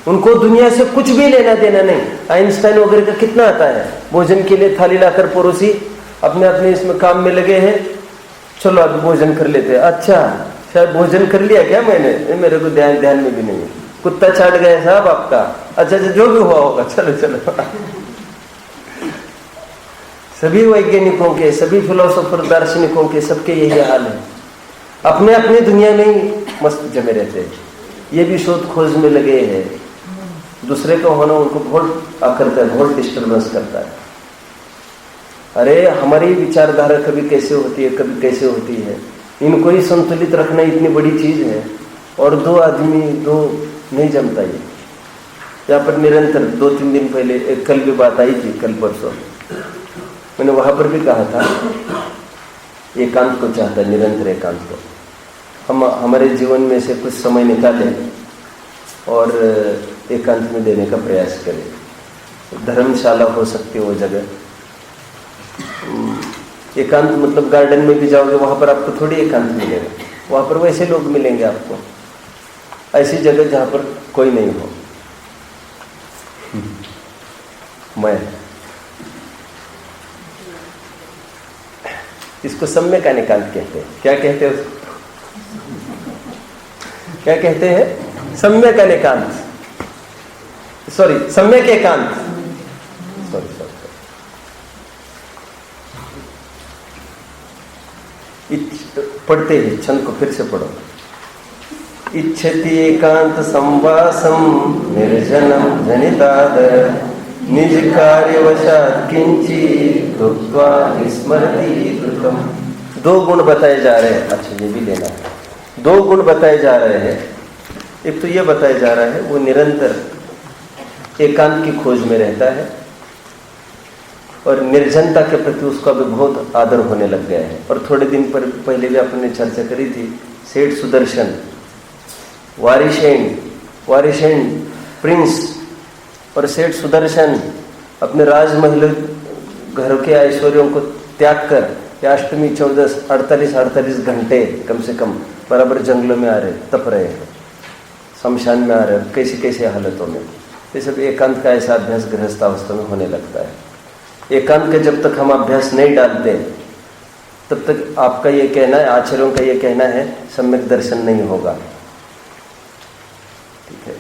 उनको दुनिया से कुछ भी लेना देना नहीं। आइंस्टाइन वगैरह का कितना आता है, भोजन के लिए थाली लाकर परोसी, अपने अपने इसमें काम में लगे हैं। चलो अब भोजन कर लेते हैं। अच्छा, शायद भोजन कर लिया क्या मैंने? मेरे को ध्यान में भी नहीं है। कुत्ता चाट गया साहब आपका। अच्छा, जो भी हुआ होगा, चलो चलो। सभी वैज्ञानिकों के, सभी फिलोसोफर, दार्शनिकों के, सबके यही हाल है। अपने अपने दुनिया में ही मस्त जमे रहते हैं। ये भी शोध खोज में लगे हैं। दूसरे का होना उनको बहुत आकर्षता है, बहुत डिस्टर्बेंस करता है। अरे हमारी विचारधारा कभी कैसे होती है, कभी कैसे होती है। इनको ही संतुलित रखना इतनी बड़ी चीज है। और दो आदमी, दो नहीं जमता। ये यहाँ पर निरंतर 2-3 दिन पहले एक कल भी बात आई थी, कल परसों मैंने वहां पर भी कहा था, एकांत को चाहता है, निरंतर एकांत को। हम हमारे जीवन में से कुछ समय निकालें और एकांत में देने का प्रयास करें। धर्मशाला हो सकती है वो जगह। एकांत मतलब गार्डन में भी जाओगे, वहां पर आपको थोड़ी एकांत मिलेगा। वहां पर वैसे लोग मिलेंगे आपको, ऐसी जगह जहां पर कोई नहीं हो। मैं इसको सम्यक एकांत कहते हैं। क्या कहते हैं उसको? क्या कहते हैं? सम्यक एकांत। सॉरी, सम्यक एकांत, सॉरी, पढ़ते हैं छंद को, फिर से पढ़ो। इच्छति एकांत संवासम निर्जनम जनितादर निज कार्यवशात किंचित भुक्त्वा विस्मरति कृतम। दो गुण बताए जा रहे हैं, अच्छा ये भी लेना है। दो गुण बताए जा रहे हैं। एक तो ये बताया जा रहा है वो निरंतर एकांत की खोज में रहता है और निर्जनता के प्रति उसका भी बहुत आदर होने लग गया है। और थोड़े दिन पहले भी आपने चर्चा करी थी, सेठ सुदर्शन वारिशेन प्रिंस और सेठ सुदर्शन अपने राजमहल घर के ऐश्वर्यों को त्याग कर या अष्टमी 48 घंटे कम से कम बराबर जंगलों में आ रहे, तप रहे हैं, शमशान में आ रहे, कैसी कैसी हालतों में। ये सब एकांत का ऐसा अभ्यास गृहस्थावस्था में होने लगता है। एकांत का जब तक हम अभ्यास नहीं डालते तब तक आपका ये कहना है, आचार्यों का ये कहना है, सम्यक दर्शन नहीं होगा। ठीक है।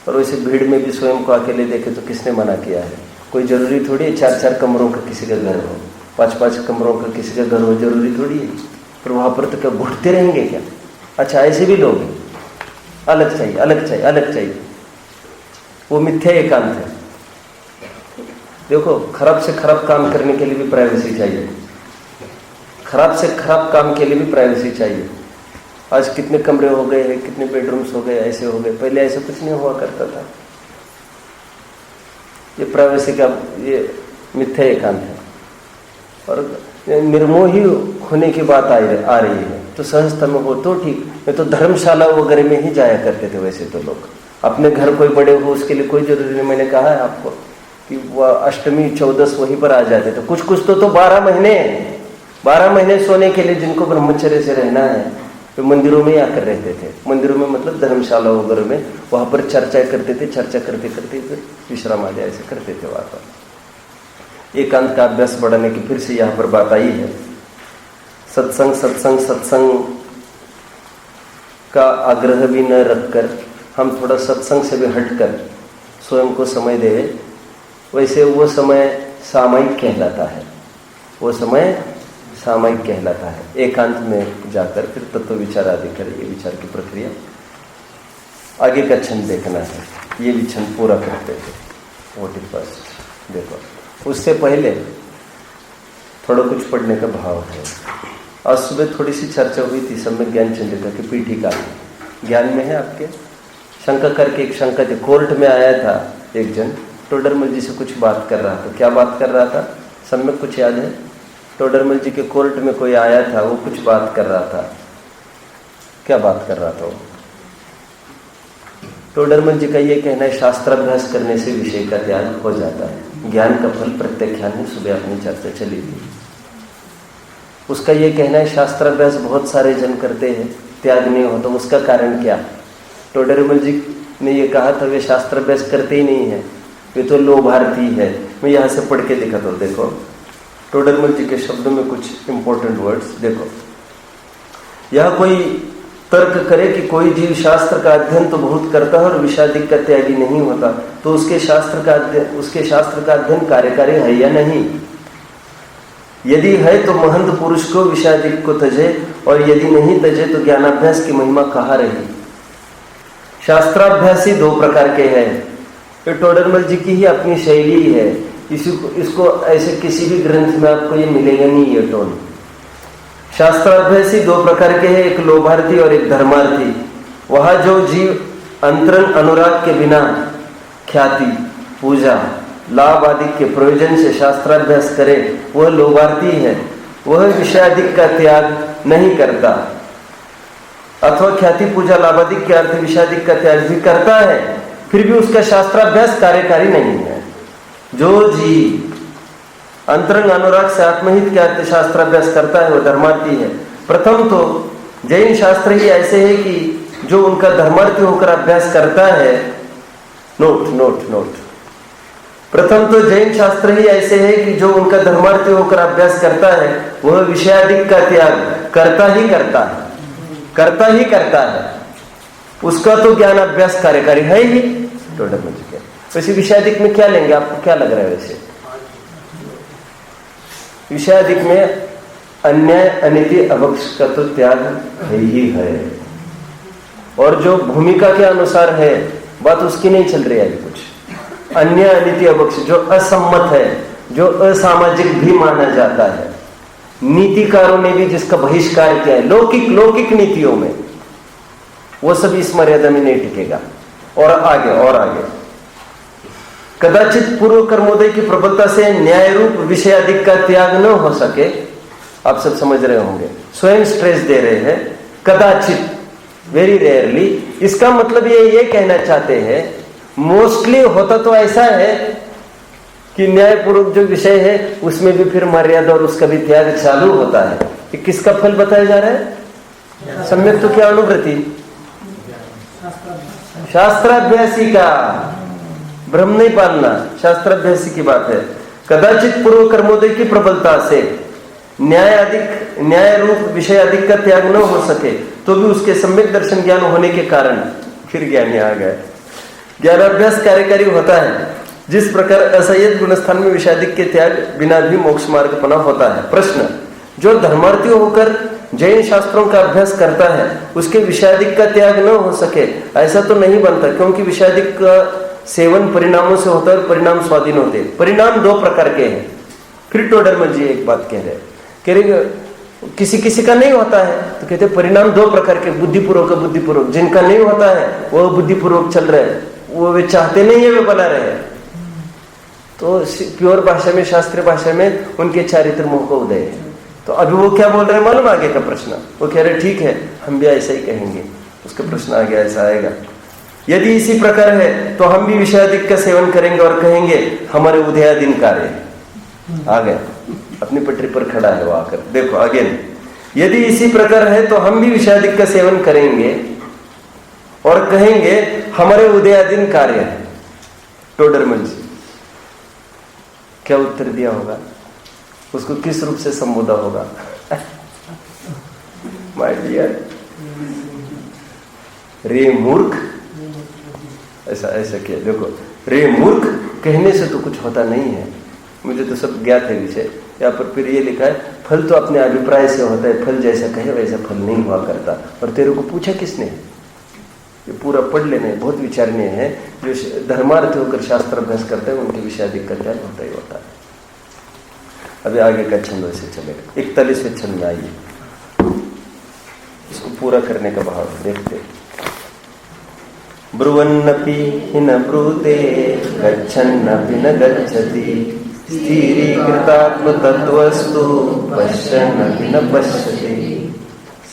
और वैसे भीड़ में भी स्वयं को अकेले देखे तो किसने मना किया है? कोई जरूरी थोड़ी है 4-4 कमरों का किसी का घर हो, 5-5 कमरों का किसी का घर हो, जरूरी थोड़ी है। पर वहां पर तो क्या घुटते रहेंगे क्या? अच्छा, ऐसे भी लोग हैं, अलग चाहिए, अलग चाहिए, अलग चाहिए। वो मिथ्या एकांत है। देखो, खराब से खराब काम करने के लिए भी प्राइवेसी चाहिए, खराब से खराब काम के लिए भी प्राइवेसी चाहिए। आज कितने कमरे हो गए हैं, कितने बेडरूम्स हो गए, ऐसे हो गए, पहले ऐसा कुछ नहीं हुआ करता था। ये प्राइवेसी का ये मिथ्या एकांत है। और निर्मोही होने की बात आ रही है तो सहजता में हो तो ठीक, नहीं तो धर्मशाला वगैरह में ही जाया करते थे। वैसे तो लोग अपने घर कोई बड़े हो उसके लिए कोई जरूरी नहीं। मैंने कहा है आपको कि वह अष्टमी 14 वहीं पर आ जाते थे। कुछ कुछ तो 12 महीने सोने के लिए जिनको ब्रह्मचर्य से रहना है तो मंदिरों में आकर रहते थे। मंदिरों में मतलब धर्मशाला वगैरह में, वहां पर चर्चा करते थे, चर्चा करते करते फिर विश्राम आदि ऐसे करते थे वहां पर। एकांत का अभ्यास बढ़ाने की फिर से यहाँ पर बात आई है। सत्संग का आग्रह भी न रखकर हम थोड़ा सत्संग से भी हटकर स्वयं को समय दे, वैसे वो समय सामयिक कहलाता है। वो समय सामयिक कहलाता है। एकांत में जाकर फिर तत्व विचार आदि कर, ये विचार की प्रक्रिया आगे का छंद देखना है। ये भी छंद पूरा करते थे। वो फर्स्ट देखो, उससे पहले थोड़ा कुछ पढ़ने का भाव है। आज सुबह थोड़ी सी चर्चा हुई थी सम्यक ज्ञान चंद्रिका की पीठिका में। ज्ञान में है आपके शंका करके एक शंका थी। कोर्ट में आया था एक जन, टोडरमल जी से कुछ बात कर रहा था। क्या बात कर रहा था? सम्यक कुछ याद है? टोडरमल जी के कोर्ट में कोई आया था, वो कुछ बात कर रहा था। क्या बात कर रहा था वो? टोडरमल जी का ये कहना है शास्त्राभ्यास करने से विषय का त्याग हो जाता है। ज्ञान का फल प्रत्याख्यान में सुबह अपनी चर्चा चली थी। उसका ये कहना है शास्त्राभ्यास बहुत सारे जन करते हैं, त्याग नहीं होता। उसका कारण क्या? टोडरमल जी ने ये कहा था वे शास्त्राभ्यास करते ही नहीं है, वे तो लोभार्थी है। मैं यहाँ से पढ़ के दिखाता हूँ। देखो टोडरमल जी के शब्दों में कुछ इंपॉर्टेंट वर्ड्स देखो। यह कोई तर्क करे कि कोई जीव शास्त्र का अध्ययन तो बहुत करता है और विषादिक का त्यागी नहीं होता, तो उसके शास्त्र का अध्ययन कार्यकारी है या नहीं? यदि है तो महंत पुरुष को विषादिक को तजे, और यदि नहीं तजे तो ज्ञानाभ्यास की महिमा कहाँ रही? शास्त्राभ्यासी 2 प्रकार के हैं। ये टोडरमल जी की ही अपनी शैली है। इसको ऐसे किसी भी ग्रंथ में आपको ये मिलेगा नहीं। ये टोन शास्त्राभ्यासी 2 प्रकार के हैं, एक लोभार्थी और एक धर्मार्थी। वह जो जीव अंतरंग अनुराग के बिना ख्याति, पूजा, लाभ आदि के प्रयोजन से शास्त्राभ्यास करे वह लोभार्थी है। वह विषयादिक का त्याग नहीं करता, अथवा ख्याति, पूजा, लाभ आदि के अर्थ विषयादिक का त्याग भी करता है, फिर भी उसका शास्त्राभ्यास कार्यकारी नहीं है। जो जीव अंतरंग अनुराग से आत्महित के अर्थ शास्त्राभ्यास करता है वह धर्मार्थी है। प्रथम तो जैन शास्त्र ही ऐसे है कि जो उनका धर्मार्थी होकर अभ्यास करता है, नोट। प्रथम तो जैन शास्त्र ही ऐसे है कि जो उनका धर्मार्थी होकर अभ्यास करता है वह विषयादिक का त्याग करता ही करता है। उसका तो ज्ञान अभ्यास कार्यकारी है ही। वैसे विषयादिक में क्या लेंगे, आपको क्या लग रहा है? वैसे विषयादिक में अन्याय अनिति अवक्ष का तो त्याग है ही है, और जो भूमिका के अनुसार है बात उसकी नहीं चल रही है अभी कुछ। अन्य अनिति अवक्ष जो असम्मत है, जो असामाजिक भी माना जाता है, नीतिकारों ने भी जिसका बहिष्कार किया है, लौकिक नीतियों में, वो सब इस मर्यादा में नहीं टिकेगा। और आगे कदाचित पूर्व कर्मोदय की प्रबलता से न्याय रूप विषयादिक का त्याग न हो सके। आप सब समझ रहे होंगे, स्वयं स्ट्रेस दे रहे हैं कदाचित, वेरी रेयरली। इसका मतलब ये कहना चाहते हैं मोस्टली होता तो ऐसा है कि न्यायपूर्वक जो विषय है उसमें भी फिर मर्यादा और उसका भी त्याग चालू होता है। कि किसका फल बताया जा रहा है? सम्यक तो क्या अनुवृत्ति, शास्त्राभ्यासी का, भ्रम नहीं पालना, शास्त्राभ्यासी की बात है। कदाचित पूर्व कर्मोदय की प्रबलता से न्याय रूप विषय अधिक का त्याग न हो सके तो भी उसके सम्यक दर्शन ज्ञान होने के कारण फिर ज्ञानी आ गए। ज्ञानाभ्यास कार्यकारी होता है। जिस प्रकार असंयत गुणस्थान में विषयादिक के त्याग बिना भी मोक्ष मार्ग पना होता है। प्रश्न, जो धर्मार्थी होकर जैन शास्त्रों का अभ्यास करता है उसके विषयादिक का त्याग न हो सके, ऐसा तो नहीं बनता, क्योंकि विषयादिक का सेवन परिणामों से होता है और परिणाम स्वाधीन होते हैं। परिणाम दो प्रकार के हैं। फिर टोडरमल जी एक बात कह रहे किसी का नहीं होता है तो कहते परिणाम दो प्रकार के, बुद्धिपूर्वक। जिनका नहीं होता है वो बुद्धिपूर्वक चल रहे हैं, वो वे चाहते नहीं है वे बना रहे हैं। तो प्योर भाषा में, शास्त्रीय भाषा में उनके चारित्र मोह का उदय है। तो अभी वो क्या बोल रहे हैं मालूम? आगे का प्रश्न वो कह रहे ठीक है हम भी ऐसा ही कहेंगे। उसका प्रश्न आगे ऐसा आएगा, यदि इसी प्रकार है तो हम भी विषयादिक का सेवन करेंगे और कहेंगे हमारे उदयादीन कार्य। आ गया, अपनी पटरी पर खड़ा है वो आकर। देखो अगेन, यदि इसी प्रकार है तो हम भी विषयादिक का सेवन करेंगे और कहेंगे हमारे उदयादीन कार्य है। टोडरमल जी क्या उत्तर दिया होगा? उसको किस रूप से संबोधा होगा? माय डियर, रे मूर्ख, ऐसा किया। देखो, रे मूर्ख कहने से तो कुछ होता नहीं है, मुझे तो सब ज्ञात है विषय। यहाँ पर फिर ये लिखा है फल तो अपने अभिप्राय से होता है, फल जैसा कहे वैसा फल नहीं हुआ करता। और तेरे को पूछा किसने? ये पूरा पढ़ लेने, बहुत विचारणीय है। जो धर्मार्थ होकर शास्त्र अभ्यास करते हैं उनके विषयादिक का ज्ञान होता ही होता है। अभी आगे का छंद वैसे चलेगा। 41वें छंद में आइए, इसको पूरा करने का भाव देखते। ब्रुवन्नपि न ब्रूते गच्छन्नपि न गच्छति स्थिरीकृतात्म तत्वस्तु पश्यन्नपि न पश्यति।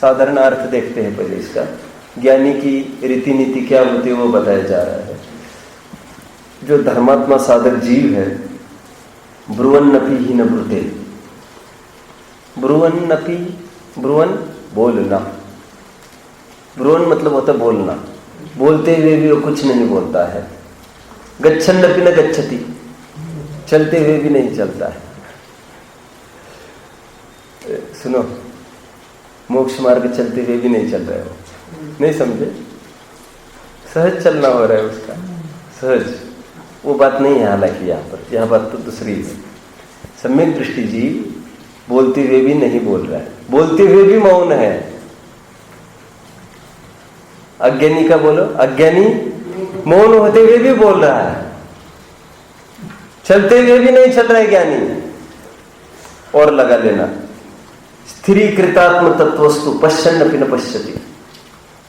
साधारण अर्थ देखते हैं पहले इसका। ज्ञानी की रीति नीति क्या होती है वो बताया जा रहा है। जो धर्मात्मा साधक जीव है, ब्रुवन्नपि ही न ब्रूते। ब्रुवन्नपि, ब्रुवन बोलना, ब्रुवन मतलब होता है बोलना, बोलते हुए भी वो कुछ नहीं बोलता है। गच्छन्नपि न गच्छति, चलते हुए भी नहीं चलता है। सुनो, मोक्ष मार्ग चलते हुए भी नहीं चल रहे हो, नहीं समझे? सहज चलना हो रहा है उसका, सहज। वो बात नहीं है हालांकि यहाँ बात तो दूसरी है। सम्यक दृष्टि जी बोलते हुए भी नहीं बोल रहा है, बोलते हुए भी मौन है। अज्ञानी का बोलो, अज्ञानी मौन होते हुए भी बोल रहा है, चलते हुए भी नहीं चल रहा है ज्ञानी। और लगा लेना, स्थिरीकृतात्म तत्वस्तु पश्यन्नपि न पश्यति।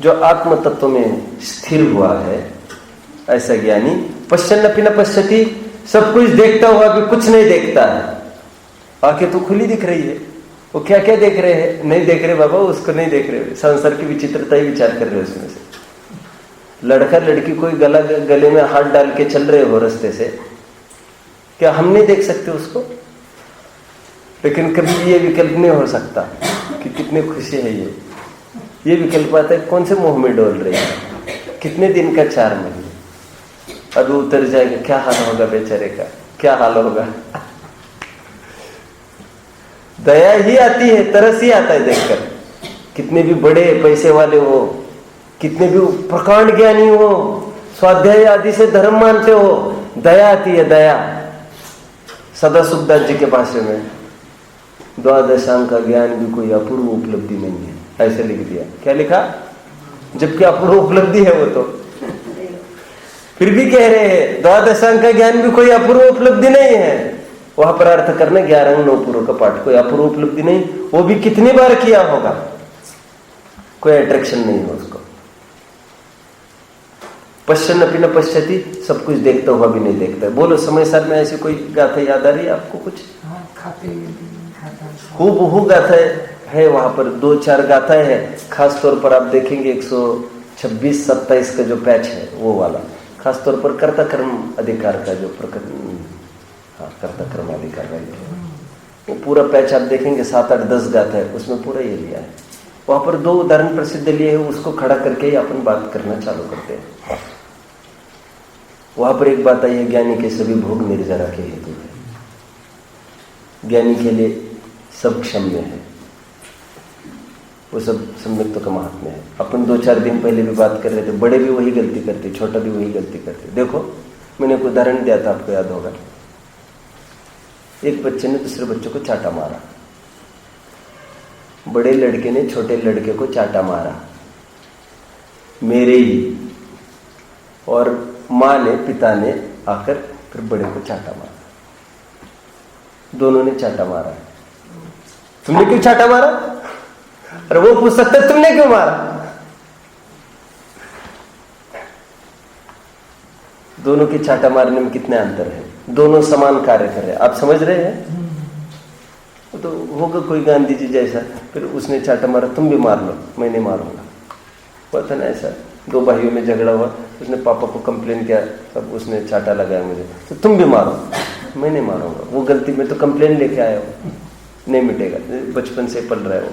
जो आत्म तत्व में स्थिर हुआ है ऐसा ज्ञानी पश्यन्नपि न पश्यति, सब कुछ देखता हुआ भी कुछ नहीं देखता है। आंखें तो खुली दिख रही है, वो क्या क्या देख रहे हैं? नहीं देख रहे बाबा, उसको नहीं देख रहे, संसार की विचित्रता ही विचार कर रहे उसमें से। लड़का लड़की कोई गले में हाथ डाल के चल रहे हो रास्ते से, क्या हम नहीं देख सकते उसको? लेकिन कभी ये विकल्प नहीं हो सकता कि कितनी खुशी है ये विकल्प आता है कौन से मुंह में डोल रही है, कितने दिन का 4 महीने, अभी उतर जाएगा, क्या हाल होगा बेचारे का, क्या हाल होगा। दया ही आती है, तरस ही आता है देखकर। कितने भी बड़े पैसे वाले हो, कितने भी प्रकांड ज्ञानी हो, स्वाध्याय आदि से धर्म मानते हो, दया आती है, दया। सदा सुखदास जी के भाषण में द्वादशांक का ज्ञान भी कोई अपूर्व उपलब्धि नहीं है, ऐसे लिख दिया। क्या लिखा? जबकि अपूर्व उपलब्धि है वो तो, फिर भी कह रहे हैं द्वादशांक का ज्ञान भी कोई अपूर्व उपलब्धि नहीं है। वहां पर अर्थ करना 11 अंग 9 पूर्व का पाठ, कोई अपूर्व उपलब्धि नहीं, वो भी कितनी बार किया होगा, कोई अट्रैक्शन नहीं है उसको। पश्चन अपनी न पश्यति, सब कुछ देखता हुआ भी नहीं देखता है। बोलो समय साथ में ऐसी कोई गाथा याद आ रही है आपको? कुछ हूबहू गाथा है वहां पर, 2-4 गाथाएं हैं। खास तौर पर आप देखेंगे 126-27 का जो पैच है वो वाला, खास तौर पर कर्ता कर्म अधिकार का जो कर्ता कर्म अधिकार है, वो पूरा पैच आप देखेंगे 7-8-10 गाथा है, उसमें पूरा ये लिया है। वहां पर 2 उदाहरण प्रसिद्ध लिए हैं, उसको खड़ा करके ही अपन बात करना चालू करते हैं। वहां पर एक बात आई है, ज्ञानी के सभी भोग निर्जरा के हेतु है। ज्ञानी के लिए सब क्षम्य है, वो सब सम्यक्तों का महात्म्य है। अपन 2-4 दिन पहले भी बात कर रहे थे, बड़े भी वही गलती करते, छोटा भी वही गलती करते। देखो मैंने एक उदाहरण दिया था, आपको याद होगा। एक बच्चे ने दूसरे बच्चे को चाटा मारा, बड़े लड़के ने छोटे लड़के को चाटा मारा, मेरे ही, और माँ ने, पिता ने आकर फिर बड़े को चाटा मारा। दोनों ने चाटा मारा। तुमने क्यों चाटा मारा? अरे वो पूछ सकते तुमने क्यों मारा? दोनों के चाटा मारने में कितने अंतर है, दोनों समान कार्य कर रहे हैं। आप समझ रहे हैं? तो होगा कोई गांधी जी जैसा, फिर उसने चाटा मारा, तुम भी मार लो, मैं नहीं मारूंगा। हुआ था ना ऐसा, 2 भाइयों में झगड़ा हुआ, उसने पापा को कंप्लेन किया, तब उसने चाटा लगाया मुझे, तो तुम भी मारो, मैं नहीं मारूंगा। वो गलती में तो कंप्लेन लेके आया हो, नहीं मिटेगा, बचपन से पल रहा है वो।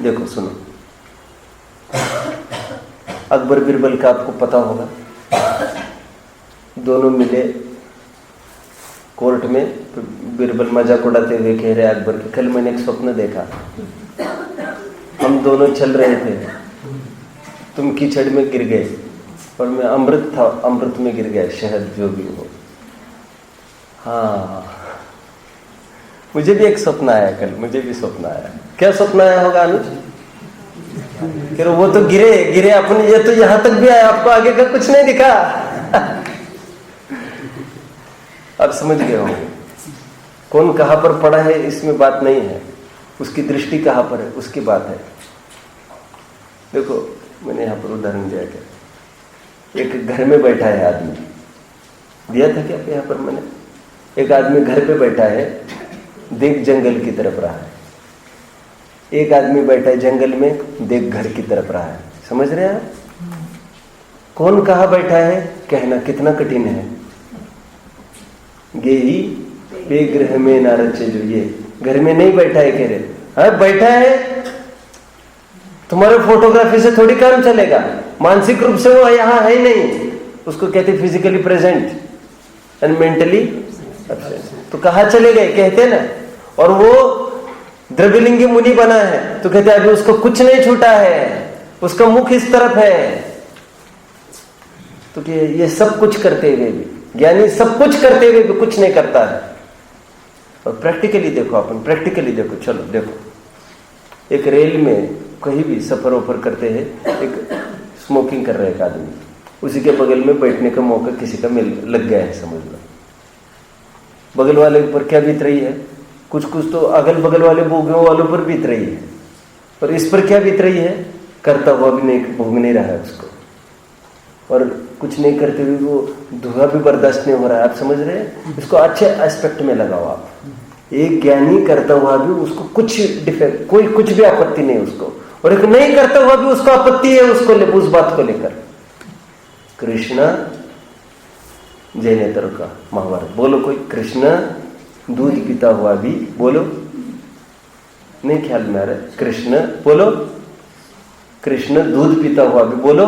देखो सुनो, अकबर बीरबल का आपको पता होगा, दोनों मिले कोर्ट में। बीरबल मजाक उड़ाते हुए कह रहे अकबर के, कल मैंने एक स्वप्न देखा, हम दोनों चल रहे थे, तुम कीचड़ में गिर गए और मैं अमृत था, अमृत में गिर गया, शहद जो भी हो। हाँ, मुझे भी एक स्वप्न आया कल, मुझे भी स्वप्न आया। क्या स्वप्न आया होगा अनुज? वो तो गिरे अपने, ये तो यहां तक भी आया, आपको आगे का कुछ नहीं दिखा। आप समझ गए होंगे कौन कहां पर पड़ा है, इसमें बात नहीं है, उसकी दृष्टि कहां पर है उसकी बात है। देखो मैंने यहां पर उदाहरण दिया, क्या एक घर में बैठा है आदमी, दिया था क्या यहां पर मैंने? एक आदमी घर पे बैठा है, देख जंगल की तरफ रहा है। एक आदमी बैठा है जंगल में, देख घर की तरफ रहा है। समझ रहे हैं आप? कौन कहां बैठा है कहना कितना कठिन है। गेही बेगृह में ना रचे, जो ये घर में नहीं बैठा है कह रहे, हाँ बैठा है। तुम्हारे फोटोग्राफी से थोड़ी काम चलेगा, मानसिक रूप से वो यहां है नहीं, उसको कहते physically present and mentally absent. तो कहां चले गए कहते ना। और वो द्रव्यलिंगी मुनि बना है, तो कहते अभी उसको कुछ नहीं छूटा है, उसका मुख इस तरफ है। तो ये सब कुछ करते हुए भी, ज्ञानी सब कुछ करते हुए भी कुछ नहीं करता है। और प्रैक्टिकली देखो, अपन प्रैक्टिकली देखो, चलो देखो, एक रेल में कहीं भी सफर वफर करते हैं, एक स्मोकिंग कर रहा है एक आदमी, उसी के बगल में बैठने का मौका किसी का मिल लग गया है, समझ लो। बगल वाले पर क्या बीत रही है, कुछ तो अगल बगल वाले बोगियों वालों पर बीत रही है, और इस पर क्या बीत रही है, करता हुआ भी नहीं, भोग नहीं रहा है उसको, और कुछ नहीं करते हुए वो धुआं भी बर्दाश्त नहीं हो रहा है। आप समझ रहे हैं? इसको अच्छे एस्पेक्ट में लगाओ आप। एक ज्ञानी करता हुआ भी उसको कुछ डिफेक्ट, कोई कुछ भी आपत्ति नहीं उसको, और एक नहीं करता हुआ भी उसको आपत्ति है, उसको उस बात को लेकर। कृष्ण जैनेतर का महाभारत, बोलो कोई, कृष्ण दूध पीता हुआ भी, बोलो, नहीं ख्याल में आ रहा है, कृष्ण बोलो, कृष्ण दूध पीता हुआ भी, बोलो,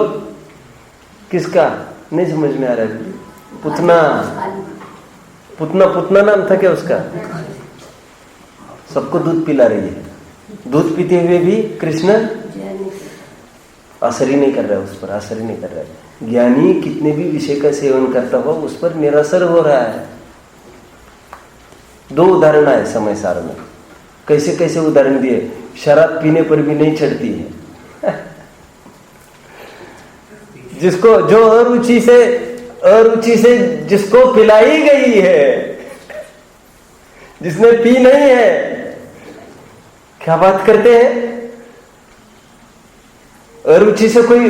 किसका नहीं समझ में आ रहा है? पुतना नाम था क्या उसका? सबको दूध पिला रही है, दूध पीते हुए भी कृष्ण असर ही नहीं कर रहा है उस पर, असर ही नहीं कर रहा है। ज्ञानी कितने भी विषय का सेवन करता हो उस पर निरासर हो रहा है। 2 उदाहरण आए समय सार में। कैसे कैसे उदाहरण दिए। शराब पीने पर भी नहीं चढ़ती है। जिसको जो अरुचि से जिसको पिलाई गई है, जिसने पी नहीं है, क्या बात करते हैं। अरुचि से कोई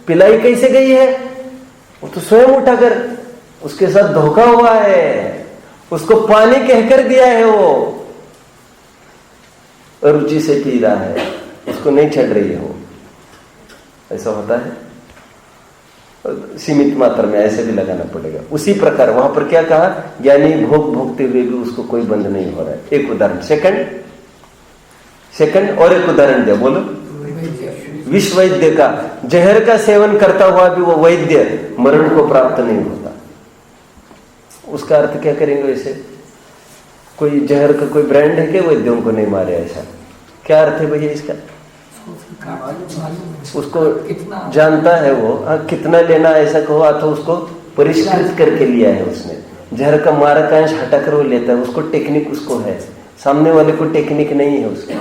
पिलाई कैसे गई है? वो तो स्वयं उठाकर, उसके साथ धोखा हुआ है, उसको पानी कहकर दिया है, वो अरुचि से पी रहा है, उसको नहीं चढ़ रही है वो। ऐसा होता है सीमित मात्रा में, ऐसे भी लगाना पड़ेगा। उसी प्रकार वहां पर क्या कहा, ज्ञानी भोगते हुए भी उसको कोई बंध नहीं हो रहा है। एक उदाहरण, सेकंड और एक उदाहरण दिया, बोलो। विश्व वैद्य का, जहर का सेवन करता हुआ भी वो वैद्य मरण को प्राप्त नहीं होता। उसका अर्थ क्या करेंगे वैसे? कोई जहर का कोई ब्रांड है कि वैद्यों को नहीं मारे, ऐसा क्या अर्थ है भैया इसका? उसको जानता है वो, कितना लेना ऐसा कहो, अथवा उसको परिष्कृत करके लिया है उसने। जहर का मारकांश हटाकर वो लेता है, उसको टेक्निक उसको है, सामने वाले को टेक्निक नहीं है उसको।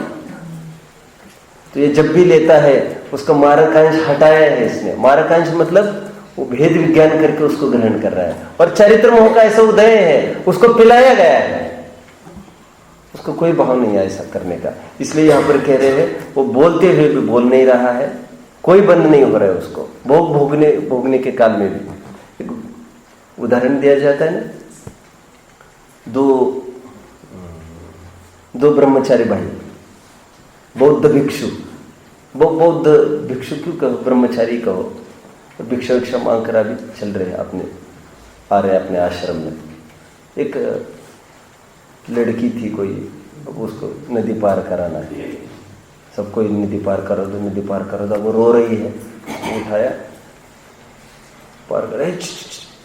तो ये जब भी लेता है उसका मारकांश हटाया है इसने। मारकांश मतलब वो भेद विज्ञान करके उसको ग्रहण कर रहा है। और चारित्र मोह का ऐसा उदय है, उसको पिलाया गया है, उसको कोई भाव नहीं है ऐसा करने का। इसलिए यहां पर कह रहे हैं वो बोलते हुए भी बोल नहीं रहा है, कोई बंद नहीं हो रहा है उसको। भोगने के काल में भी। एक उदाहरण दिया जाता है ना, दो ब्रह्मचारी भाई, बौद्ध भिक्षु, बौद्ध भिक्षु क्यों कहो, ब्रह्मचारी कहो, भिक्षा मांगकर अभी चल रहे हैं, आ रहे अपने आश्रम में। एक लड़की थी कोई, उसको नदी पार कराना है, सबको नदी पार करो दो, नदी पार करो दो। वो रो रही है, उठाया, पार कर।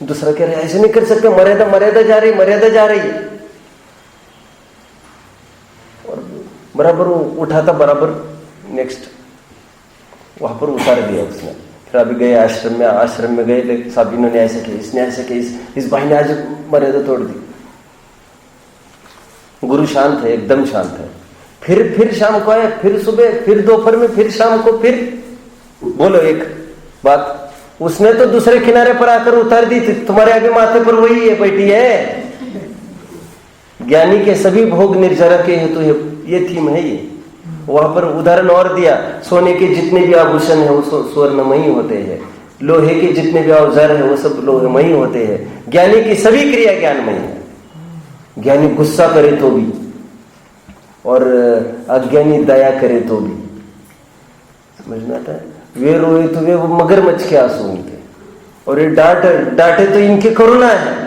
दूसरा कह रहा है ऐसे नहीं कर सकते, मर्यादा जा रही है। और बराबर उठाता, बराबर नेक्स्ट वहां पर उतार दिया उसने। फिर अभी गए आश्रम में गए, लेकिन सब इन्होंने ऐसे किया, इसने ऐसे किया, इस भाई ने आज मर्यादा तोड़ दी। गुरु शांत है, एकदम शांत है। फिर शाम को आए, फिर सुबह, फिर दोपहर में, फिर शाम को, फिर बोलो एक बात। उसने तो दूसरे किनारे पर आकर उतार दी थी, तुम्हारे अभी माथे पर वही है, बैठी है। ज्ञानी के सभी भोग निर्जरा के हेतु ये थीम है। ये वहां पर उदाहरण और दिया, सोने के जितने भी आभूषण है वो स्वर्णमयी होते हैं, लोहे के जितने भी औजार है वो सब लोहमयी होते हैं, ज्ञानी की सभी क्रिया ज्ञानमयी है। ज्ञानी गुस्सा करे तो भी, और अज्ञानी दया करे तो भी। समझ में आता है? वे रोए तो वे मगरमच्छ के आंसू उनके, और ये डांटे तो इनके करुणा है।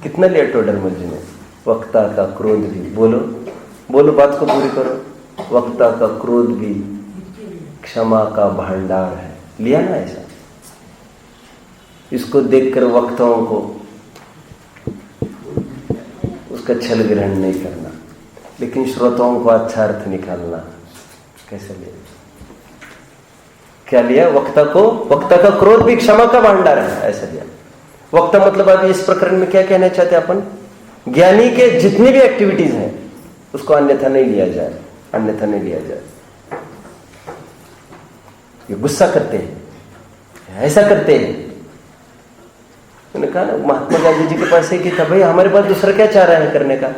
कितना लिया टोडरमल जी ने? वक्ता का क्रोध भी, बोलो बात को पूरी करो। वक्ता का क्रोध भी क्षमा का भंडार है। लिया ना ऐसा? इसको देखकर वक्ताओं को उसका छल ग्रहण नहीं करना, लेकिन श्रोताओं को अच्छा अर्थ निकालना। कैसे लिया? क्या लिया? वक्ता का क्रोध भी क्षमा का भंडार है, ऐसा लिया। वक्ता मतलब अभी इस प्रकरण में क्या कहना चाहते हैं अपन? ज्ञानी के जितनी भी एक्टिविटीज हैं उसको अन्यथा नहीं लिया जाए। ये गुस्सा करते हैं, ऐसा करते हैं। मैंने कहा ना, महात्मा गांधी जी के पास एक ही था, भाई हमारे पास दूसरा क्या चाह रहा है करने का।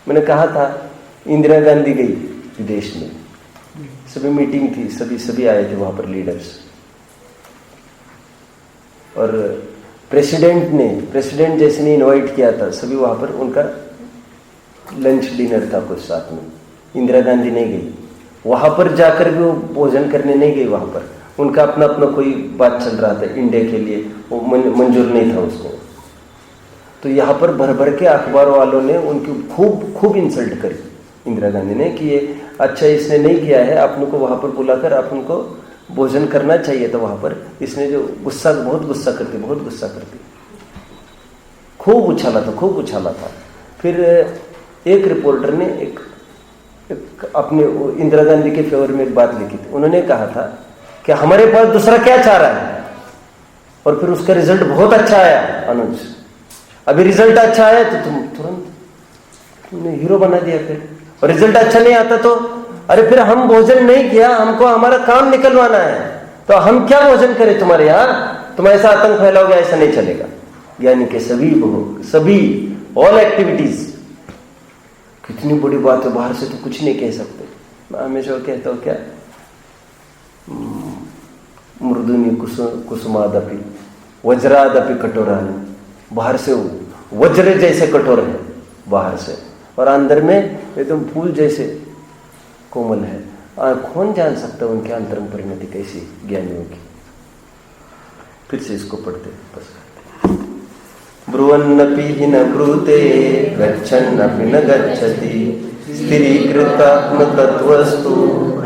मैंने कहा था, इंदिरा गांधी गई विदेश में, सभी मीटिंग थी, सभी आए थे वहां पर लीडर्स, और प्रेसिडेंट जैसे ने इनवाइट किया था, सभी वहां पर उनका लंच डिनर था कुछ साथ में। इंदिरा गांधी नहीं गई वहां पर, जाकर भी वो भोजन करने नहीं गई वहां पर। उनका अपना कोई बात चल रहा था इंडिया के लिए, वो मंजूर नहीं था उसको। तो यहाँ पर भर के अखबार वालों ने उनकी खूब इंसल्ट करी इंदिरा गांधी ने, कि ये अच्छा इसने नहीं किया है, अपन को वहां पर बुलाकर अपन को भोजन करना चाहिए था वहां पर। इसने जो बहुत गुस्सा करती, खूब उछाला था। फिर एक रिपोर्टर ने एक अपने इंदिरा गांधी के फेवर में एक बात लिखी थी। उन्होंने कहा था कि हमारे पास दूसरा क्या चाह रहा है, और फिर उसका रिजल्ट बहुत अच्छा आया। अनुज, अभी रिजल्ट अच्छा आया तो तुमने हीरो बना दिया फिर, और रिजल्ट अच्छा नहीं आता तो अरे फिर हम भोजन नहीं किया, हमको हमारा काम निकलवाना है, तो हम क्या भोजन करें तुम्हारे यहाँ, तुम ऐसा आतंक फैलाओगे, ऐसा नहीं चलेगा। ज्ञानी के सभी ऑल एक्टिविटीज, कितनी बड़ी बात है, बाहर से तो कुछ नहीं कह सकते। मैं हमेशा कहता हूँ क्या, मृदुनी कुसुमादपि वज्रादपि कठोरानि, बाहर से वज्र जैसे कठोर है बाहर से, और अंदर में एकदम फूल जैसे कोमल है। कौन जान सकता है उनके अंतरंग परिणति कैसी ज्ञानियों की। फिर से इसको पढ़ते बस। ब्रुवन्नपि न ब्रूते गच्छन्नपि न गच्छति स्थिरीकृतात्मतत्त्वस्तु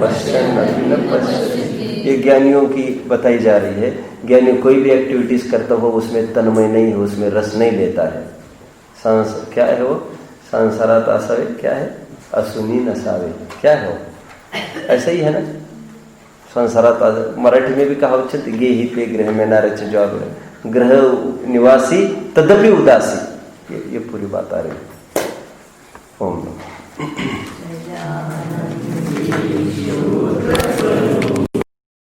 पश्यन्नपि न पश्यति। ये ज्ञानियों की बताई जा रही है। ज्ञानी कोई भी एक्टिविटीज करता हो उसमें तन्मय नहीं हो, उसमें रस नहीं लेता है। क्या है वो, संसारात आसावे, क्या है, असुनी नसावे, क्या है वो, ऐसा ही है ना। संसारात, मराठी में भी कहावत चलती, गे ही पे गृह में नारच जवाब, ग्रह निवासी तदपि उदासी, ये पूरी बात आ रही है। ओम नमः।